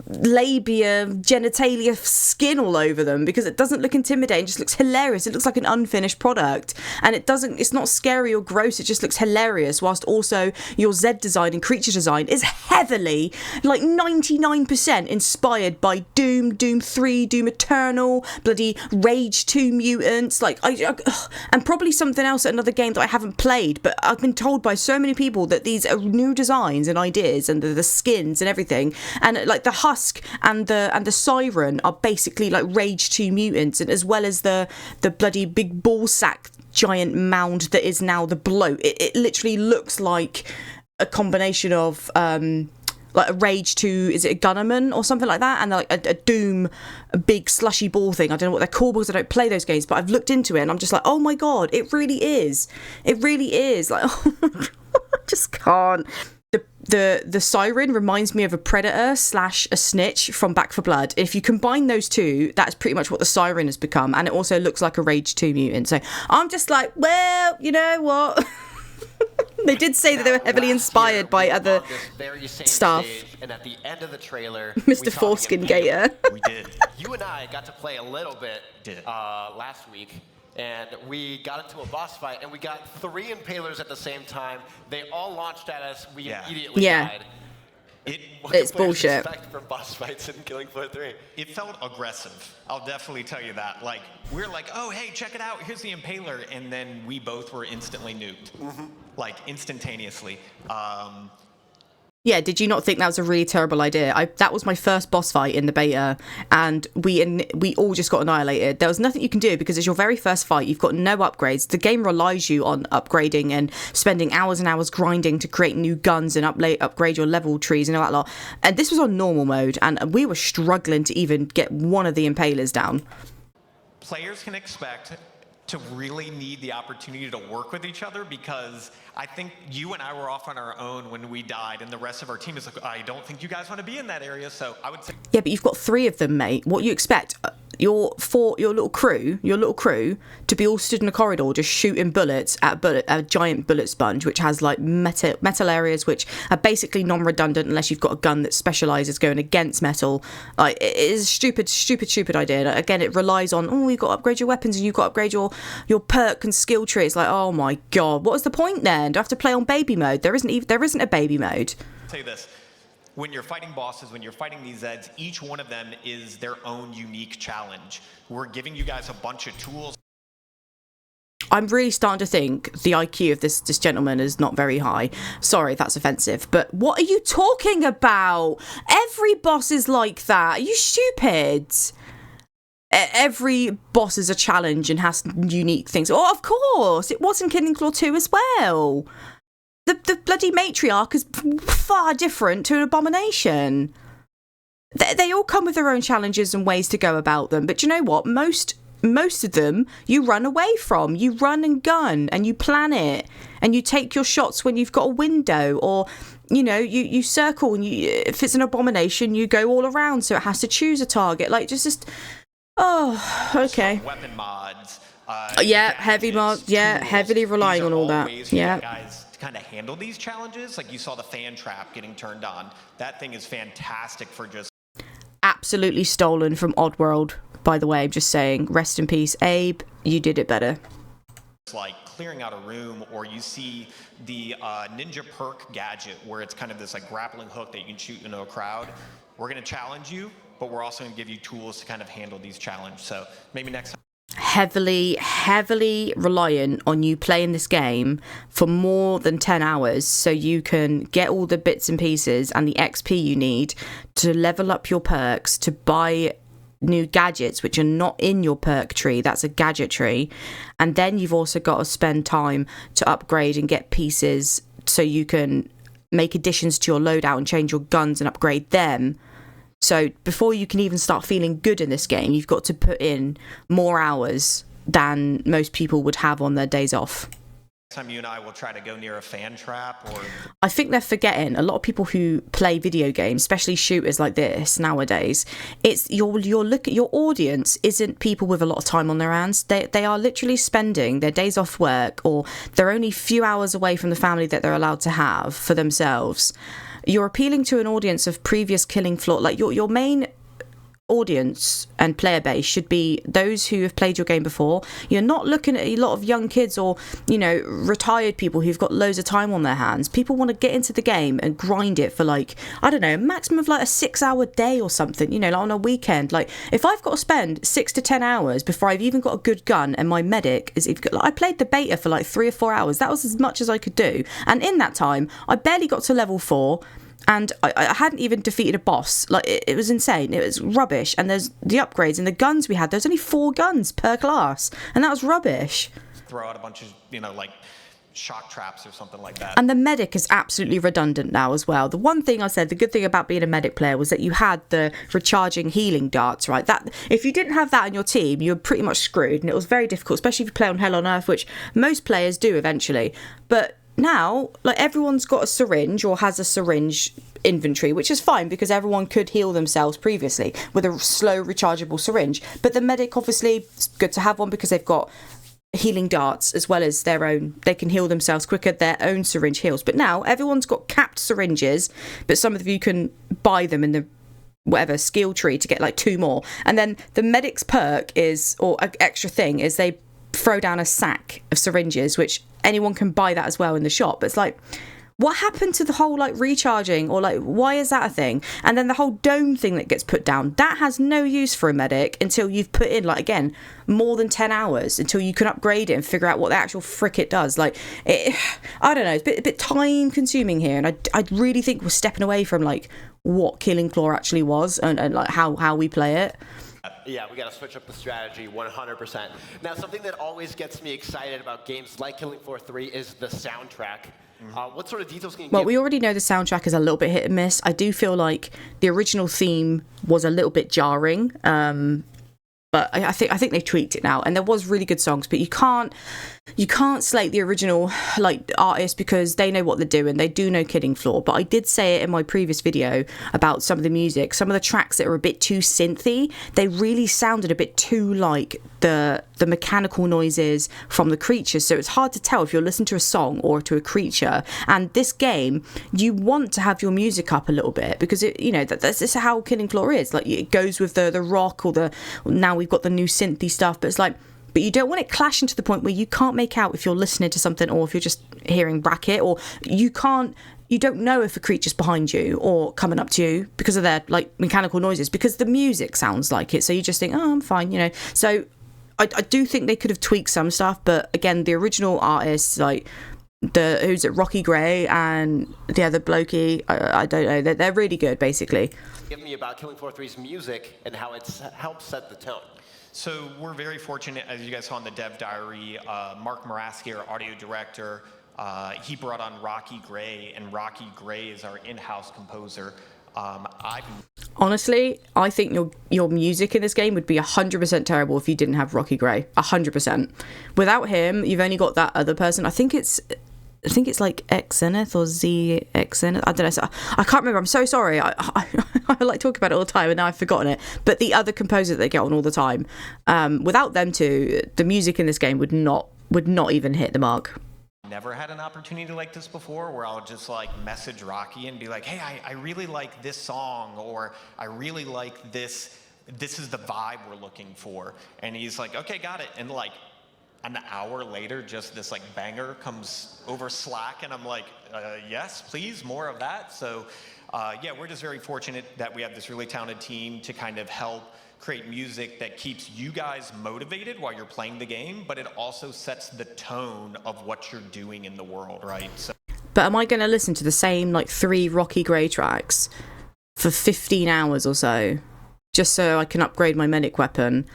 labia, genitalia skin all over them, because it doesn't look intimidating, it just looks hilarious. It looks like an unfinished product, and it's not scary or gross, it just looks hilarious, whilst also your Z design and creature design is heavily, like 99% inspired by Doom 3, Doom Eternal, bloody Rage 2 Mutants, and probably something else, another game that I haven't played, but I've been told by so many people that these are new designs and ideas, and the skins and everything, and like the Husk and the Siren are basically like Rage 2 Mutants, and as well as the bloody big ball sack giant mound that is now the bloat. It literally looks like a combination of like a Rage 2, is it a Gunnerman or something like that, and like a Doom, a big slushy ball thing. I don't know what they're called because I don't play those games, but I've looked into it and I'm just like, oh my god, it really is like I just can't. The Siren reminds me of a Predator / a Snitch from Back 4 Blood. If you combine those two, that's pretty much what the Siren has become, and it also looks like a Rage 2 mutant. So I'm just like, well, you know what? They did say that they were heavily inspired by other stuff. And at the end of the trailer, Mr. Foreskin Gator. We did. You and I got to play a little bit last week. And we got into a boss fight, and we got 3 impalers at the same time. They all launched at us. We immediately died. It's bullshit. For boss fights in Killing Floor 3. It felt aggressive. I'll definitely tell you that. Like, we're like, oh, hey, check it out. Here's the impaler. And then we both were instantly nuked. Like, instantaneously. Yeah, did you not think that was a really terrible idea? That was my first boss fight in the beta, and we all just got annihilated. There was nothing you can do because it's your very first fight. You've got no upgrades. The game relies you on upgrading and spending hours and hours grinding to create new guns and upgrade your level trees and all that lot. And this was on normal mode, and we were struggling to even get one of the impalers down. Players can expect to really need the opportunity to work with each other, because I think you and I were off on our own when we died, and the rest of our team is like, I don't think you guys want to be in that area, so I would say... Yeah, but you've got 3 of them, mate. What you expect? Your little crew to be all stood in a corridor just shooting bullets at a giant bullet sponge, which has like metal areas which are basically non-redundant unless you've got a gun that specialises going against metal. Like, it is a stupid idea. Like, again, it relies on, oh, you've got to upgrade your weapons and you've got to upgrade your perk and skill tree. It's like, oh my god, what was the point then? Do I have to play on baby mode? There isn't a baby mode. I'll tell you this. When you're fighting bosses, when you're fighting these Zeds, each one of them is their own unique challenge. We're giving you guys a bunch of tools. I'm really starting to think the IQ of this gentleman is not very high. Sorry if that's offensive, but what are you talking about? Every boss is like that. Are you stupid? Every boss is a challenge and has unique things. Oh, of course. It was in Killing Floor 2 as well. The bloody matriarch is far different to an abomination. They all come with their own challenges and ways to go about them. But you know what? Most of them you run away from. You run and gun and you plan it. And you take your shots when you've got a window, or, you know, you circle, and if it's an abomination, you go all around. So it has to choose a target. Like, just oh, okay. Some weapon mods. Yeah, heavy mods. Yeah, heavily relying on all that. Yeah. Guys kind of handle these challenges. Like, you saw the fan trap getting turned on. That thing is fantastic for just... Absolutely stolen from Oddworld, by the way. I'm just saying. Rest in peace, Abe. You did it better. It's like clearing out a room, or you see the ninja perk gadget, where it's kind of this like grappling hook that you can shoot into a crowd. We're going to challenge you, but we're also going to give you tools to kind of handle these challenges. So maybe next time. Heavily reliant on you playing this game for more than 10 hours so you can get all the bits and pieces and the XP you need to level up your perks, to buy new gadgets which are not in your perk tree. That's a gadget tree. And then you've also got to spend time to upgrade and get pieces so you can make additions to your loadout and change your guns and upgrade them. So before you can even start feeling good in this game, you've got to put in more hours than most people would have on their days off. Time you and I will try to go near a fan trap, or I think they're forgetting, a lot of people who play video games, especially shooters like this nowadays, it's your audience isn't people with a lot of time on their hands. They are literally spending their days off work, or they're only a few hours away from the family that they're allowed to have for themselves. You're appealing to an audience of previous Killing Floor. Like your main audience and player base should be those who have played your game before. You're not looking at a lot of young kids or, you know, retired people who've got loads of time on their hands. People want to get into the game and grind it for, like, I don't know, a maximum of like a 6-hour day or something, you know, like on a weekend. Like, if I've got to spend 6 to 10 hours before I've even got a good gun and my medic is, like, I played the beta for like 3 or 4 hours. That was as much as I could do, and in that time I barely got to level 4. And I hadn't even defeated a boss. Like, it was insane. It was rubbish. And there's the upgrades and the guns we had. There's only 4 guns per class. And that was rubbish. Throw out a bunch of, you know, like shock traps or something like that. And the medic is absolutely redundant now as well. The one thing I said, the good thing about being a medic player was that you had the recharging healing darts, right? That if you didn't have that in your team, you were pretty much screwed. And it was very difficult, especially if you play on Hell on Earth, which most players do eventually. But now, like, everyone's got a syringe or has a syringe inventory, which is fine because everyone could heal themselves previously with a slow rechargeable syringe. But the medic, obviously, it's good to have one because they've got healing darts as well as their own. They can heal themselves quicker, their own syringe heals. But now everyone's got capped syringes, but some of you can buy them in the whatever skill tree to get like 2 more. And then the medic's perk is, or an extra thing, is they throw down a sack of syringes, which anyone can buy that as well in the shop. But it's like, what happened to the whole like recharging, or like, why is that a thing? And then the whole dome thing that gets put down, that has no use for a medic until you've put in, like, again, more than 10 hours until you can upgrade it and figure out what the actual frick it does. Like, I don't know, it's a bit time consuming here, and I really think we're stepping away from like what Killing Floor actually was and like how we play it. Yeah, we got to switch up the strategy 100%. Now, something that always gets me excited about games like Killing Floor 3 is the soundtrack. What sort of details can you give? We already know the soundtrack is a little bit hit and miss. I do feel like the original theme was a little bit jarring, but I think they tweaked it now, and there was really good songs. But you can't slate the original like artist because they know what they're doing. They do know Killing Floor. But I did say it in my previous video about some of the music, some of the tracks that are a bit too synthy. They really sounded a bit too like the mechanical noises from the creatures. So it's hard to tell if you're listening to a song or to a creature. And this game, you want to have your music up a little bit because it, you know, that's how Killing Floor is. Like, it goes with the rock or now we've got the new synthy stuff. But it's like, but you don't want it clashing to the point where you can't make out if you're listening to something or if you're just hearing bracket, or you don't know if a creature's behind you or coming up to you because of their like mechanical noises, because the music sounds like it. So you just think, oh, I'm fine, you know. So I do think they could have tweaked some stuff, but again, the original artists, like who's it, Rocky Gray and the other blokey, I don't know, they're really good, basically. Give me about Killing Floor 3's music and how it's helped set the tone. So we're very fortunate, as you guys saw in the Dev Diary, Mark Maraski, our audio director, he brought on Rocky Gray, and Rocky Gray is our in-house composer. Honestly, I think your music in this game would be 100% terrible if you didn't have Rocky Gray. 100%. Without him, you've only got that other person. I think it's like X Zenith or Z X Zenith. I don't know. So I can't remember. I'm so sorry. I like talking about it all the time, and now I've forgotten it. But the other composer that they get on all the time, without them two, the music in this game would not even hit the mark. Never had an opportunity like this before where I'll just like message Rocky and be like, hey, I really like this song, or I really like this is the vibe we're looking for. And he's like, okay, got it. And like an hour later, just this like banger comes over Slack, and I'm like, yes, please, more of that. So yeah, we're just very fortunate that we have this really talented team to kind of help create music that keeps you guys motivated while you're playing the game, but it also sets the tone of what you're doing in the world, right? So, but am I going to listen to the same like 3 Rocky Gray tracks for 15 hours or so just so I can upgrade my medic weapon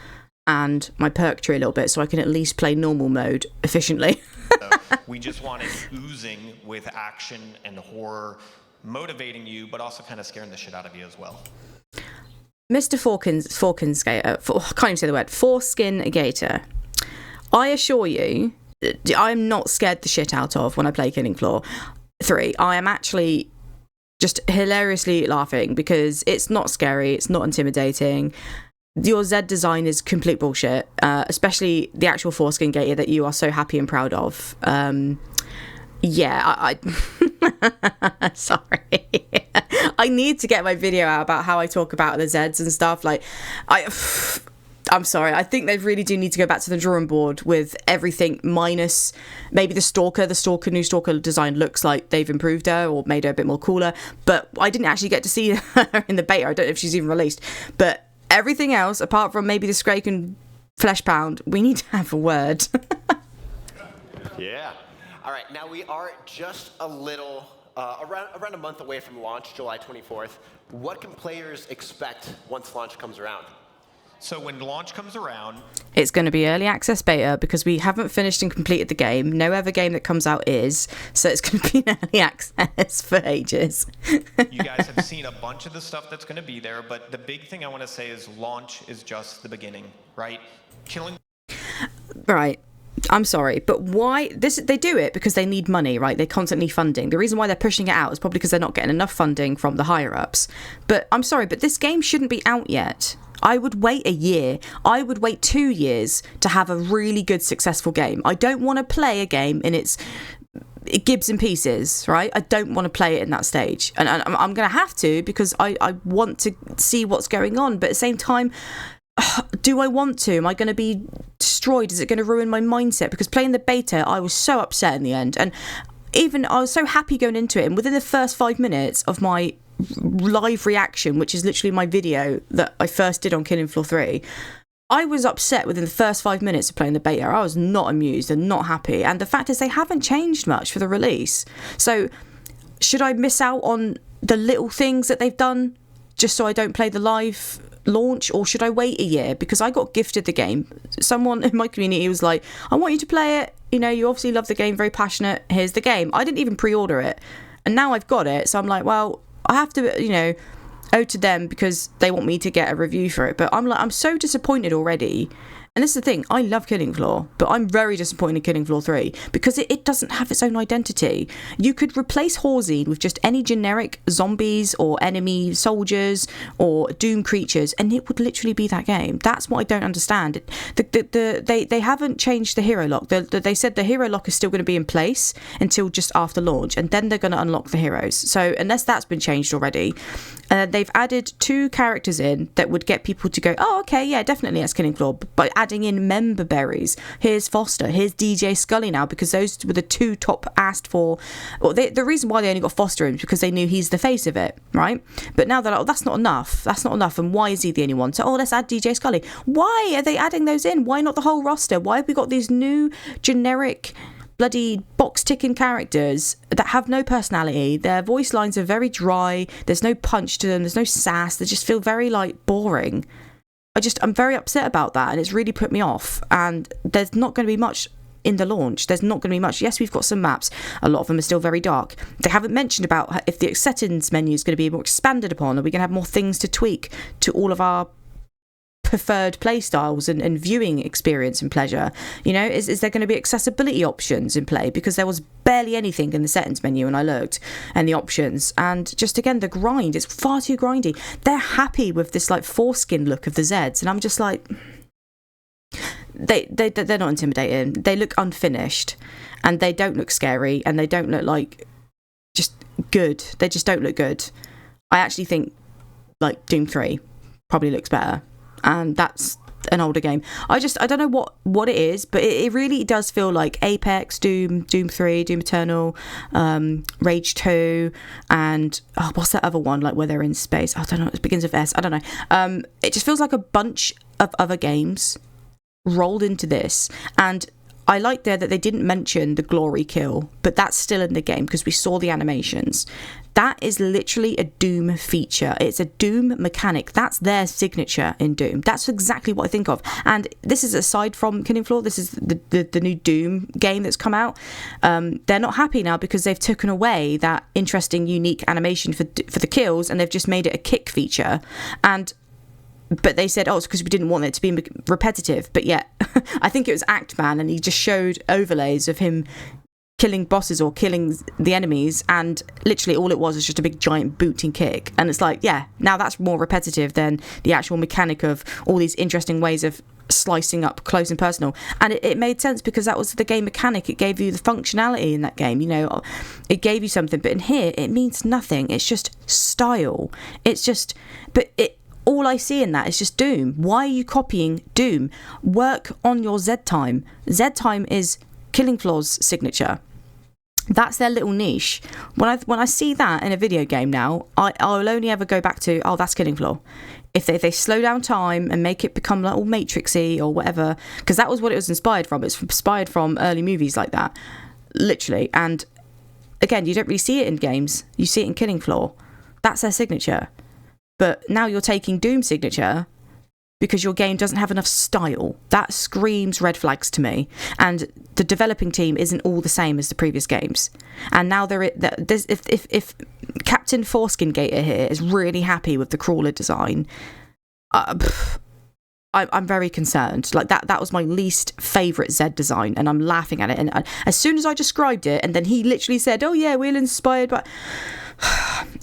and my perk tree a little bit, so I can at least play normal mode efficiently. So we just want it oozing with action and horror, motivating you, but also kind of scaring the shit out of you as well. Mr. I can't even say the word, Foreskin Gator. I assure you, I'm not scared the shit out of when I play Killing Floor 3. I am actually just hilariously laughing because it's not scary, it's not intimidating. Your Z design is complete bullshit, especially the actual Foreskin Gator that you are so happy and proud of. I sorry. I need to get my video out about how I talk about the Zs and stuff. Like, I'm sorry. I think they really do need to go back to the drawing board with everything minus maybe the Stalker. The new Stalker design looks like they've improved her or made her a bit more cooler. But I didn't actually get to see her in the beta. I don't know if she's even released. But everything else, apart from maybe the Scrake and Flesh Pound, we need to have a word. Yeah. All right. Now we are just a little around a month away from launch, July 24th. What can players expect once launch comes around? So when launch comes around, it's going to be early access beta because we haven't finished and completed the game. No other game that comes out is. So it's going to be an early access for ages. You guys have seen a bunch of the stuff that's going to be there, but the big thing I want to say is launch is just the beginning, right? Right. I'm sorry, but why they do it because they need money, right? They're constantly funding. The reason why they're pushing it out is probably because they're not getting enough funding from the higher ups. But I'm sorry, but this game shouldn't be out yet. I would wait a year. I would wait 2 years to have a really good, successful game. I don't want to play a game in its gibs and pieces, right? I don't want to play it in that stage. And I'm going to have to because I want to see what's going on. But at the same time, do I want to? Am I going to be destroyed? Is it going to ruin my mindset? Because playing the beta, I was so upset in the end. And even I was so happy going into it. And within the first 5 minutes of my live reaction, which is literally my video that I first did on Killing Floor 3, I was upset within the first 5 minutes of playing the beta. I was not amused and not happy. And the fact is they haven't changed much for the release. So should I miss out on the little things that they've done just so I don't play the live launch, or should I wait a year? Because I got gifted the game. Someone in my community was like, I want you to play it. You know, you obviously love the game, very passionate. Here's the game. I didn't even pre-order it. And now I've got it. So I'm like, well, I have to, you know, owe to them because they want me to get a review for it. But I'm so disappointed already. And this is the thing, I love Killing Floor, but I'm very disappointed in Killing Floor 3 because it doesn't have its own identity. You could replace Horzine with just any generic zombies or enemy soldiers or doom creatures, and it would literally be that game. That's what I don't understand. They haven't changed the hero lock. They said the hero lock is still going to be in place until just after launch, and then they're going to unlock the heroes. So unless that's been changed already, they've added 2 characters in that would get people to go, oh, okay, yeah, definitely that's Killing Floor, but adding in member berries. Here's Foster, here's DJ Scully now, because those were the 2 top asked for. Well, the reason why they only got Foster in is because they knew he's the face of it, right? But now they're like, oh, that's not enough, and why is he the only one? So, oh, let's add DJ Scully. Why are they adding those in? Why not the whole roster? Why have we got these new generic bloody box-ticking characters that have no personality? Their voice lines are very dry, there's no punch to them, there's no sass, they just feel very, like, boring. I'm very upset about that, and it's really put me off. And there's not going to be much in the launch. There's not going to be much. Yes, we've got some maps. A lot of them are still very dark. They haven't mentioned about if the settings menu is going to be more expanded upon. Are we going to have more things to tweak to all of our preferred play styles and viewing experience and pleasure? You know, is there going to be accessibility options in play? Because there was barely anything in the settings menu when I looked, and the options, and just again the grind, it's far too grindy. They're happy with this like foreskin look of the Zeds, and I'm just like, they're not intimidating. They look unfinished, and they don't look scary, and they don't look like just good. They just don't look good. I actually think like Doom 3 probably looks better, and that's an older game. I don't know what it is, but it really does feel like Apex, Doom 3, Doom Eternal, Rage 2, and what's that other one, like where they're in space? I don't know, it begins with S. I don't know. It just feels like a bunch of other games rolled into this. And I like there that they didn't mention the glory kill, but that's still in the game because we saw the animations. That is literally a Doom feature. It's a Doom mechanic. That's their signature in Doom. That's exactly what I think of. And this is aside from Killing Floor. This is the new Doom game that's come out. They're not happy now because they've taken away that interesting, unique animation for the kills, and they've just made it a kick feature. But they said, it's because we didn't want it to be repetitive. But yet, I think it was Actman, and he just showed overlays of him killing bosses or killing the enemies, and literally all it was just a big giant booting kick. And it's like, yeah, now that's more repetitive than the actual mechanic of all these interesting ways of slicing up close and personal. And it made sense because that was the game mechanic. It gave you the functionality in that game, it gave you something. But in here, it means nothing. It's just style. All I see in that is just Doom. Why are you copying Doom? Work on your Z time. Z time is Killing Floor's signature. That's their little niche. When I see that in a video game now, I'll only ever go back to, that's Killing Floor. If they slow down time and make it become like all Matrixy or whatever, because that was what it was inspired from. It's inspired from early movies like that, literally. And again, you don't really see it in games. You see it in Killing Floor. That's their signature. But now you're taking Doom's signature because your game doesn't have enough style. That screams red flags to me. And the developing team isn't all the same as the previous games. And now if Captain Foreskin Gator here is really happy with the crawler design, I'm very concerned. Like that was my least favourite Z design, and I'm laughing at it. And as soon as I described it, and then he literally said, "Oh yeah, we're inspired by."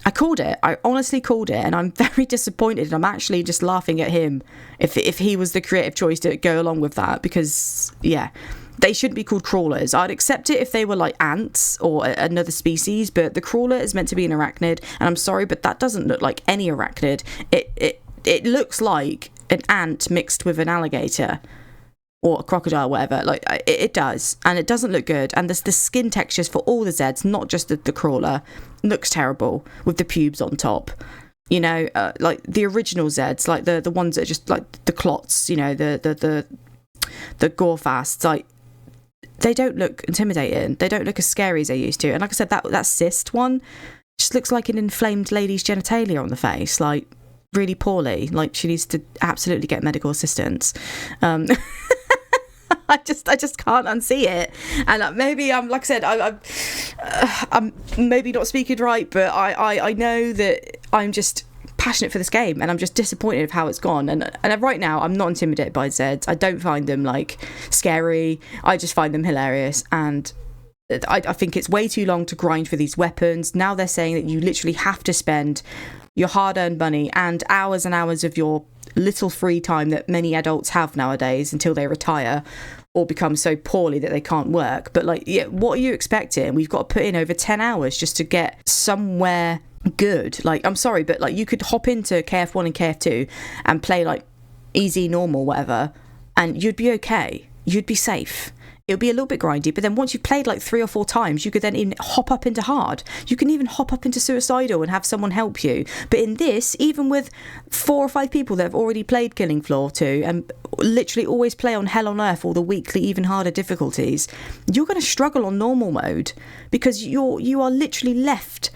I called it. I honestly called it, and I'm very disappointed. And I'm actually just laughing at him if he was the creative choice to go along with that, because they shouldn't be called crawlers. I'd accept it if they were like ants or another species, but the crawler is meant to be an arachnid, and I'm sorry, but that doesn't look like any arachnid. It looks like an ant mixed with an alligator or a crocodile, whatever. Like it does, and it doesn't look good. And the skin textures for all the Zeds, not just the crawler, looks terrible with the pubes on top. Like the original Zeds, like the ones that are just like the clots. The Gorefasts, like they don't look intimidating. They don't look as scary as they used to. And like I said, that cyst one just looks like an inflamed lady's genitalia on the face, like really poorly. Like she needs to absolutely get medical assistance. I just can't unsee it. And maybe I'm, like I said, I'm maybe not speaking right, but I know that I'm just passionate for this game, and I'm just disappointed of how it's gone. And right now, I'm not intimidated by Zeds. I don't find them like scary. I just find them hilarious, and I think it's way too long to grind for these weapons. Now they're saying that you literally have to spend your hard-earned money and hours of your little free time that many adults have nowadays until they retire or become so poorly that they can't work. But what are you expecting? We've got to put in over 10 hours just to get somewhere good. Like, I'm sorry, but like you could hop into KF1 and KF2 and play like easy, normal, whatever, and you'd be okay. You'd be safe. It'll be a little bit grindy, but then once you've played like 3 or 4 times, you could then even hop up into hard. You can even hop up into suicidal and have someone help you. But in this, even with 4 or 5 people that have already played Killing Floor 2 and literally always play on Hell on Earth or the weekly even harder difficulties, you're going to struggle on normal mode because you are literally left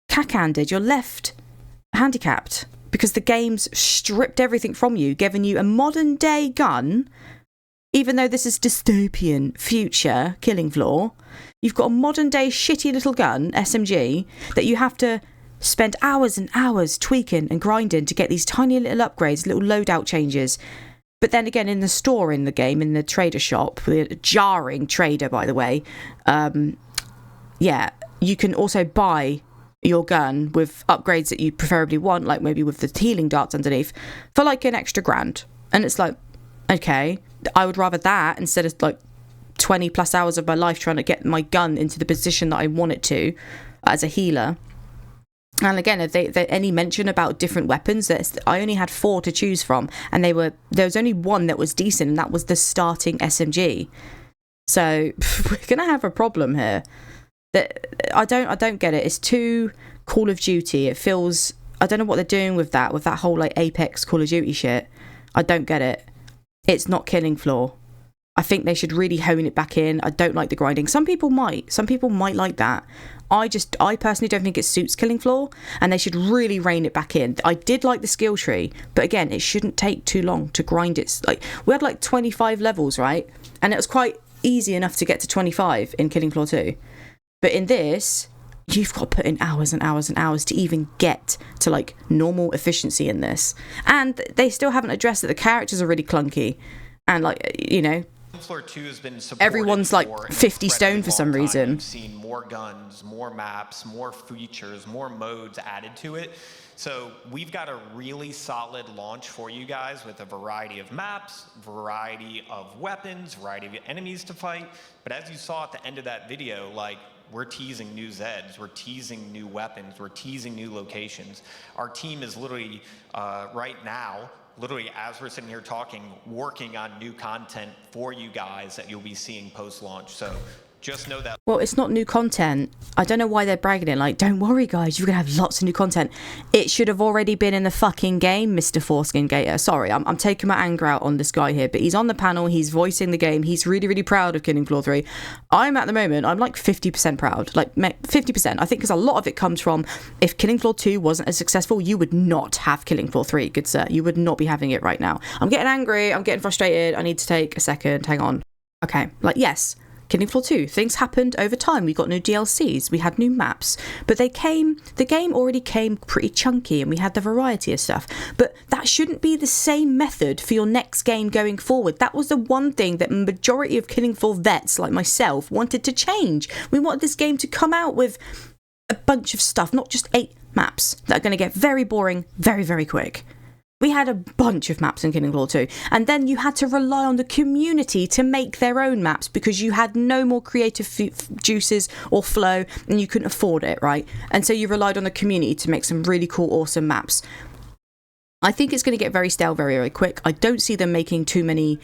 cack-handed. You're left handicapped because the game's stripped everything from you, giving you a modern day gun. Even though this is dystopian future Killing Floor, you've got a modern day shitty little gun, SMG, that you have to spend hours and hours tweaking and grinding to get these tiny little upgrades, little loadout changes. But then again, in the store in the game, in the trader shop, the jarring trader, by the way, you can also buy your gun with upgrades that you preferably want, like maybe with the healing darts underneath, for like an extra $1,000. And it's like, okay, I would rather that instead of like 20 plus hours of my life trying to get my gun into the position that I want it to as a healer. And again, if they any mention about different weapons, I only had 4 to choose from, and there was only one that was decent, and that was the starting SMG. So we're gonna have a problem here. I don't get it. It's too Call of Duty. It feels, I don't know what they're doing with that whole like Apex Call of Duty shit. I don't get it. It's not Killing Floor. I think they should really hone it back in. I don't like the grinding. Some people might like that. I personally don't think it suits Killing Floor, and they should really rein it back in. I did like the skill tree, but again, it shouldn't take too long to grind it. Like, we had like 25 levels, right? And it was quite easy enough to get to 25 in Killing Floor 2. But in this, you've got to put in hours and hours and hours to even get to like normal efficiency in this. And they still haven't addressed that the characters are really clunky. And like, you know, Floor 2 has been supported everyone's like 50 stone for some reason. We've seen more guns, more maps, more features, more modes added to it. So we've got a really solid launch for you guys with a variety of maps, variety of weapons, variety of enemies to fight. But as you saw at the end of that video, like, we're teasing new Zeds, we're teasing new weapons, we're teasing new locations. Our team is literally, right now, literally as we're sitting here talking, working on new content for you guys that you'll be seeing post-launch. So just know that. Well, it's not new content. I don't know why they're bragging it. Like, don't worry, guys, you're going to have lots of new content. It should have already been in the fucking game, Mr. Foreskin Gator. Sorry, I'm taking my anger out on this guy here, but he's on the panel, he's voicing the game, he's really, really proud of Killing Floor 3. I'm at the moment, I'm like 50% proud. Like, 50%. I think because a lot of it comes from, if Killing Floor 2 wasn't as successful, you would not have Killing Floor 3, good sir. You would not be having it right now. I'm getting angry, I'm getting frustrated, I need to take a second, hang on. Okay, like, yes, Killing Floor 2, things happened over time. We got new DLCs, we had new maps, but the game already came pretty chunky and we had the variety of stuff. But that shouldn't be the same method for your next game going forward. That was the one thing that majority of Killing Floor vets like myself wanted to change. We wanted this game to come out with a bunch of stuff, not just 8 maps that are going to get very boring very, very quick. We had a bunch of maps in Killing Floor 2, and then you had to rely on the community to make their own maps because you had no more creative juices or flow and you couldn't afford it, right? And so you relied on the community to make some really cool, awesome maps. I think it's going to get very stale very, very quick. I don't see them making too many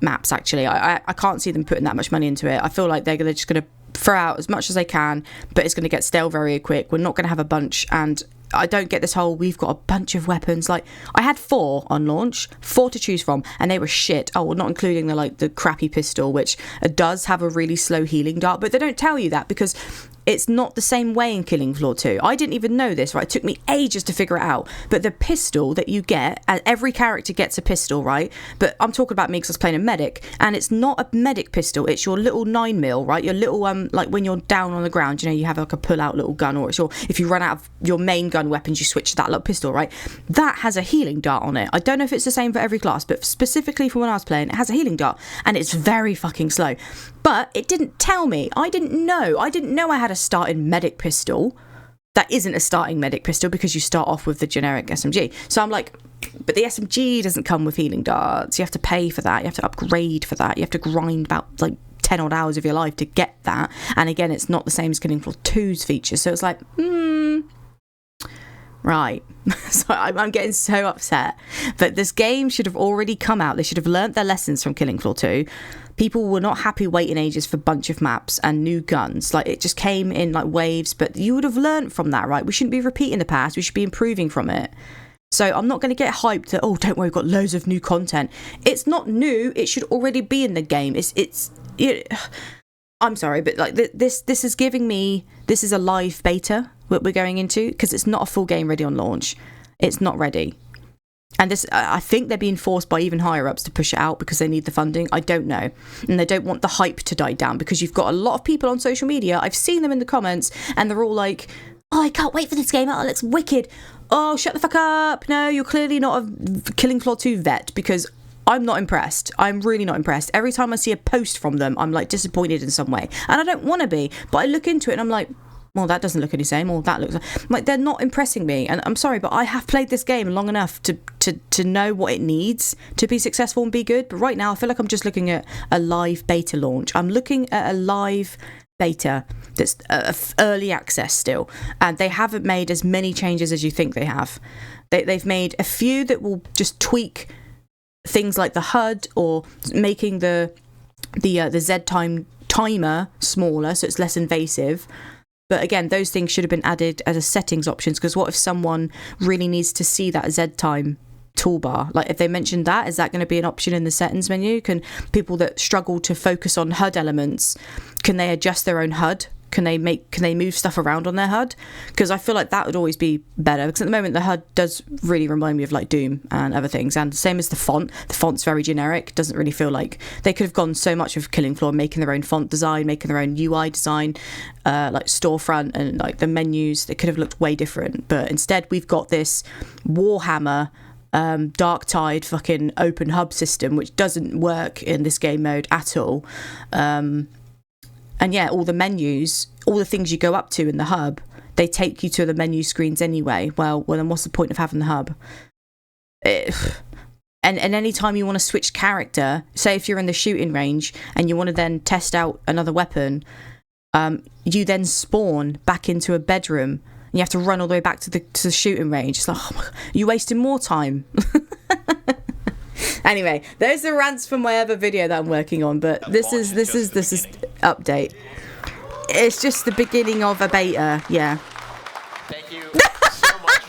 maps, actually. I can't see them putting that much money into it. I feel like they're just going to throw out as much as they can, but it's going to get stale very quick. We're not going to have a bunch, and I don't get this whole, we've got a bunch of weapons. Like, I had 4 on launch, 4 to choose from, and they were shit. Oh, well, not including the crappy pistol, which does have a really slow healing dart, but they don't tell you that because it's not the same way in Killing Floor 2. I didn't even know this, right? It took me ages to figure it out. But the pistol that you get, every character gets a pistol, right? But I'm talking about me because I was playing a medic, and it's not a medic pistol. It's your little 9mm, right? Your little, like when you're down on the ground, you know, you have like a pull-out little gun, or it's your, if you run out of your main gun weapons, you switch to that little pistol, right? That has a healing dart on it. I don't know if it's the same for every class, but specifically for when I was playing, it has a healing dart, and it's very fucking slow. But it didn't tell me. I didn't know I had a starting medic pistol. That isn't a starting medic pistol because you start off with the generic SMG. So I'm like, but the SMG doesn't come with healing darts. You have to pay for that. You have to upgrade for that. You have to grind about like 10 odd hours of your life to get that. And again, it's not the same as Killing Floor 2's features. So it's like, right. So I'm getting so upset. But this game should have already come out. They should have learnt their lessons from Killing Floor 2. People were not happy waiting ages for a bunch of maps and new guns. Like, it just came in like waves, but you would have learnt from that, right? We shouldn't be repeating the past. We should be improving from it. So I'm not going to get hyped that, oh, don't worry, we've got loads of new content. It's not new. It should already be in the game. I'm sorry, but like this is giving me, this is a live beta what we're going into, because it's not a full game ready on launch. It's not ready. And this, I think they're being forced by even higher ups to push it out because they need the funding. I don't know. And they don't want the hype to die down because you've got a lot of people on social media. I've seen them in the comments and they're all like, oh, I can't wait for this game. Oh, it looks wicked. Oh, shut the fuck up. No, you're clearly not a Killing Floor 2 vet because I'm not impressed. I'm really not impressed. Every time I see a post from them, I'm like disappointed in some way. And I don't want to be, but I look into it and I'm like, well, that doesn't look any same, or that looks like they're not impressing me. And I'm sorry, but I have played this game long enough to know what it needs to be successful and be good. But right now, I feel like I'm just looking at a live beta launch. I'm looking at a live beta that's early access still, and they haven't made as many changes as you think they have. They've made a few that will just tweak things like the HUD or making the Z timer smaller so it's less invasive. But again, those things should have been added as a settings options, because what if someone really needs to see that Z time toolbar? Like, if they mentioned that, is that going to be an option in the settings menu? Can people that struggle to focus on HUD elements, can they adjust their own HUD? Can they move stuff around on their HUD? Because I feel like that would always be better, because at the moment the HUD does really remind me of like Doom and other things, and same as the font's very generic. Doesn't really feel like they could have gone so much with Killing Floor, making their own font design, making their own UI design, like storefront and like the menus. They could have looked way different, but instead we've got this Warhammer Dark Tide fucking open hub system, which doesn't work in this game mode at all. And yeah, all the menus, all the things you go up to in the hub, they take you to the menu screens anyway. Well, then what's the point of having the hub? And any time you want to switch character, say if you're in the shooting range and you want to then test out another weapon, you then spawn back into a bedroom and you have to run all the way back to the shooting range. It's like, oh my God, you're wasting more time. Anyway, there's the rants from my other video that I'm working on, but this is update. It's just the beginning of a beta, yeah. Thank you so much.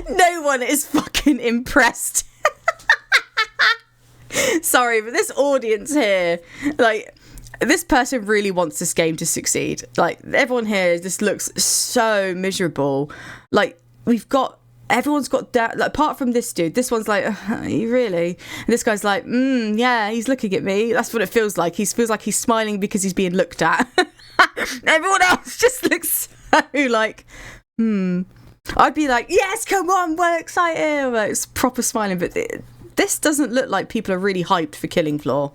No one is fucking impressed. Sorry, but this audience here, like, this person really wants this game to succeed. Like, everyone here just looks so miserable. Like, everyone's got that, like, apart from this dude. This one's like, you really? And this guy's like, yeah, he's looking at me. That's what it feels like. He feels like he's smiling because he's being looked at. Everyone else just looks so like, I'd be like, yes, come on, we're excited. Like, it's proper smiling, but this doesn't look like people are really hyped for Killing Floor.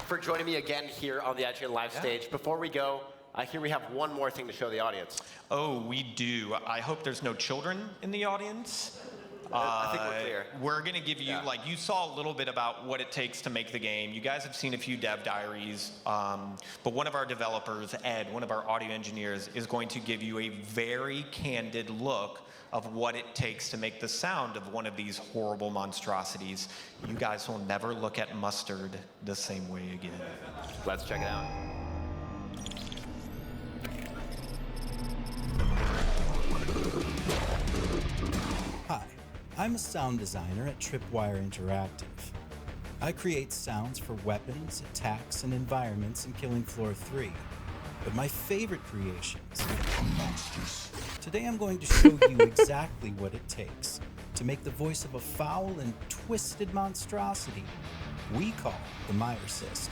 For joining me again here on the IGN live stage. Before we go, I hear we have one more thing to show the audience. Oh, we do. I hope there's no children in the audience. I think we're clear. We're going to give you, like, you saw a little bit about what it takes to make the game. You guys have seen a few dev diaries, but one of our developers, Ed, one of our audio engineers, is going to give you a very candid look of what it takes to make the sound of one of these horrible monstrosities. You guys will never look at mustard the same way again. Let's check it out. Hi, I'm a sound designer at Tripwire Interactive. I create sounds for weapons, attacks, and environments in Killing Floor 3. But my favorite creations are monsters. Today I'm going to show you exactly what it takes to make the voice of a foul and twisted monstrosity we call the Meyer cyst.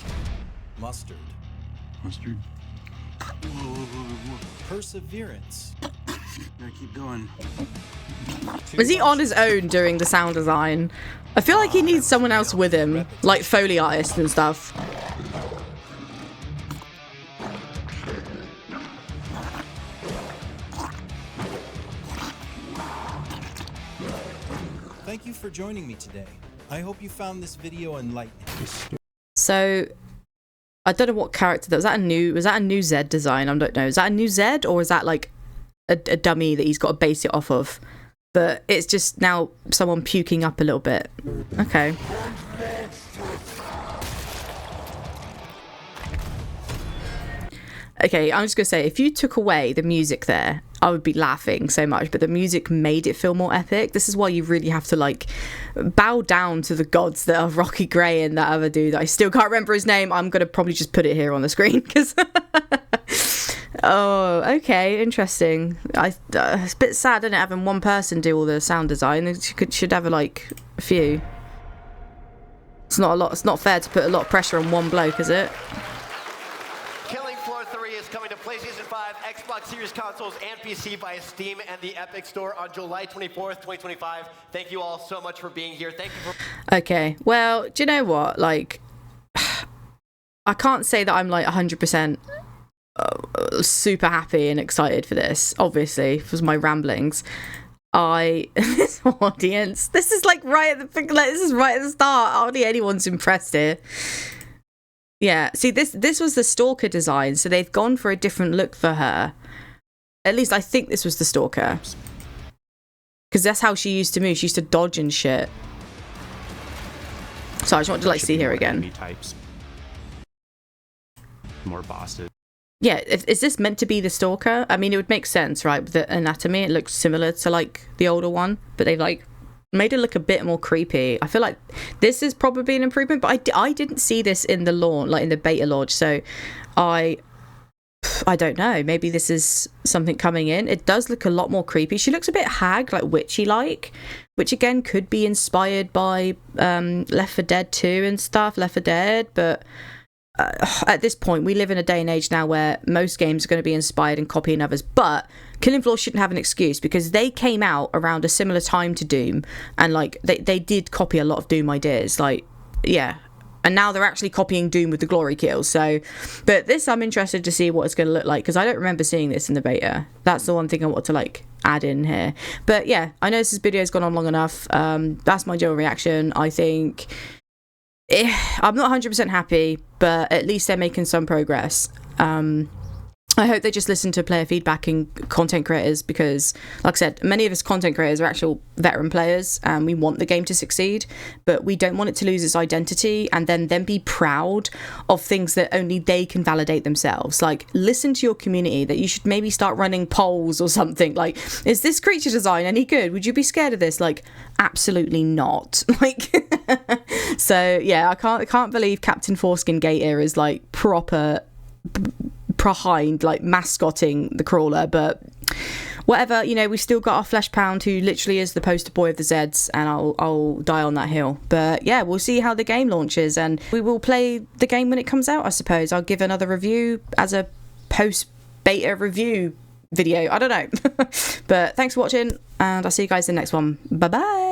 Mustard. Mustard? Perseverance. Gotta keep going. Was he on his own doing the sound design? I feel like he needs someone else with him, like Foley artists and stuff. Thank you for joining me today. I hope you found this video enlightening. So, I don't know what character that was. Was that a new Zed design? I don't know. Is that a new Zed, or is that like a dummy that he's got to base it off of? But it's just now someone puking up a little bit. Okay. Okay, I'm just going to say, if you took away the music there, I would be laughing so much, but the music made it feel more epic. This is why you really have to, like, bow down to the gods that are Rocky Gray and that other dude that I still can't remember his name. I'm going to probably just put it here on the screen, because... Oh, okay, interesting. It's a bit sad, isn't it, having one person do all the sound design. It should have, like, a few. It's not a lot. It's not fair to put a lot of pressure on one bloke, is it? Killing Floor 3 is coming to PlayStation 5, Xbox Series consoles, and PC via Steam and the Epic Store on July 24th, 2025. Thank you all so much for being here. Thank you for... Okay, well, do you know what? Like, I can't say that I'm, like, 100%... super happy and excited for this. Obviously, for my ramblings, this audience, this is like right at the start. Hardly anyone's impressed here. Yeah, see, this was the Stalker design, so they've gone for a different look for her. At least I think this was the Stalker, because that's how she used to move. She used to dodge and shit. So I just want to, like, see her again. Types. More bosses. Yeah, is this meant to be the Stalker? I mean, it would make sense, right? With the anatomy, it looks similar to, like, the older one, but they've, like, made it look a bit more creepy. I feel like this is probably an improvement, but I didn't see this in the launch, like in the beta launch, so I don't know. Maybe this is something coming in. It does look a lot more creepy. She looks a bit hag, like witchy-like, which again could be inspired by Left 4 Dead 2 and stuff, Left 4 Dead, but at this point we live in a day and age now where most games are going to be inspired and copying others, but Killing Floor shouldn't have an excuse because they came out around a similar time to Doom, and like they did copy a lot of Doom ideas, like yeah, and now they're actually copying Doom with the glory kills. So but this, I'm interested to see what it's going to look like, because I don't remember seeing this in the beta. That's the one thing I want to like add in here. But yeah, I know this video's gone on long enough. That's my general reaction. I think I'm not 100% happy, but at least they're making some progress. I hope they just listen to player feedback and content creators, because like I said, many of us content creators are actual veteran players and we want the game to succeed, but we don't want it to lose its identity and then be proud of things that only they can validate themselves. Like, listen to your community, that you should maybe start running polls or something like, is this creature design any good? Would you be scared of this? Like, absolutely not. Like so yeah, I can't believe Captain Foreskin Gator is like proper behind like mascotting the crawler, but whatever, you know, we've still got our Flesh Pound, who literally is the poster boy of the Zeds, and I'll die on that hill. But yeah, we'll see how the game launches, and we will play the game when it comes out, I suppose. I'll give another review as a post beta review video, I don't know. But thanks for watching, and I'll see you guys in the next one. Bye bye.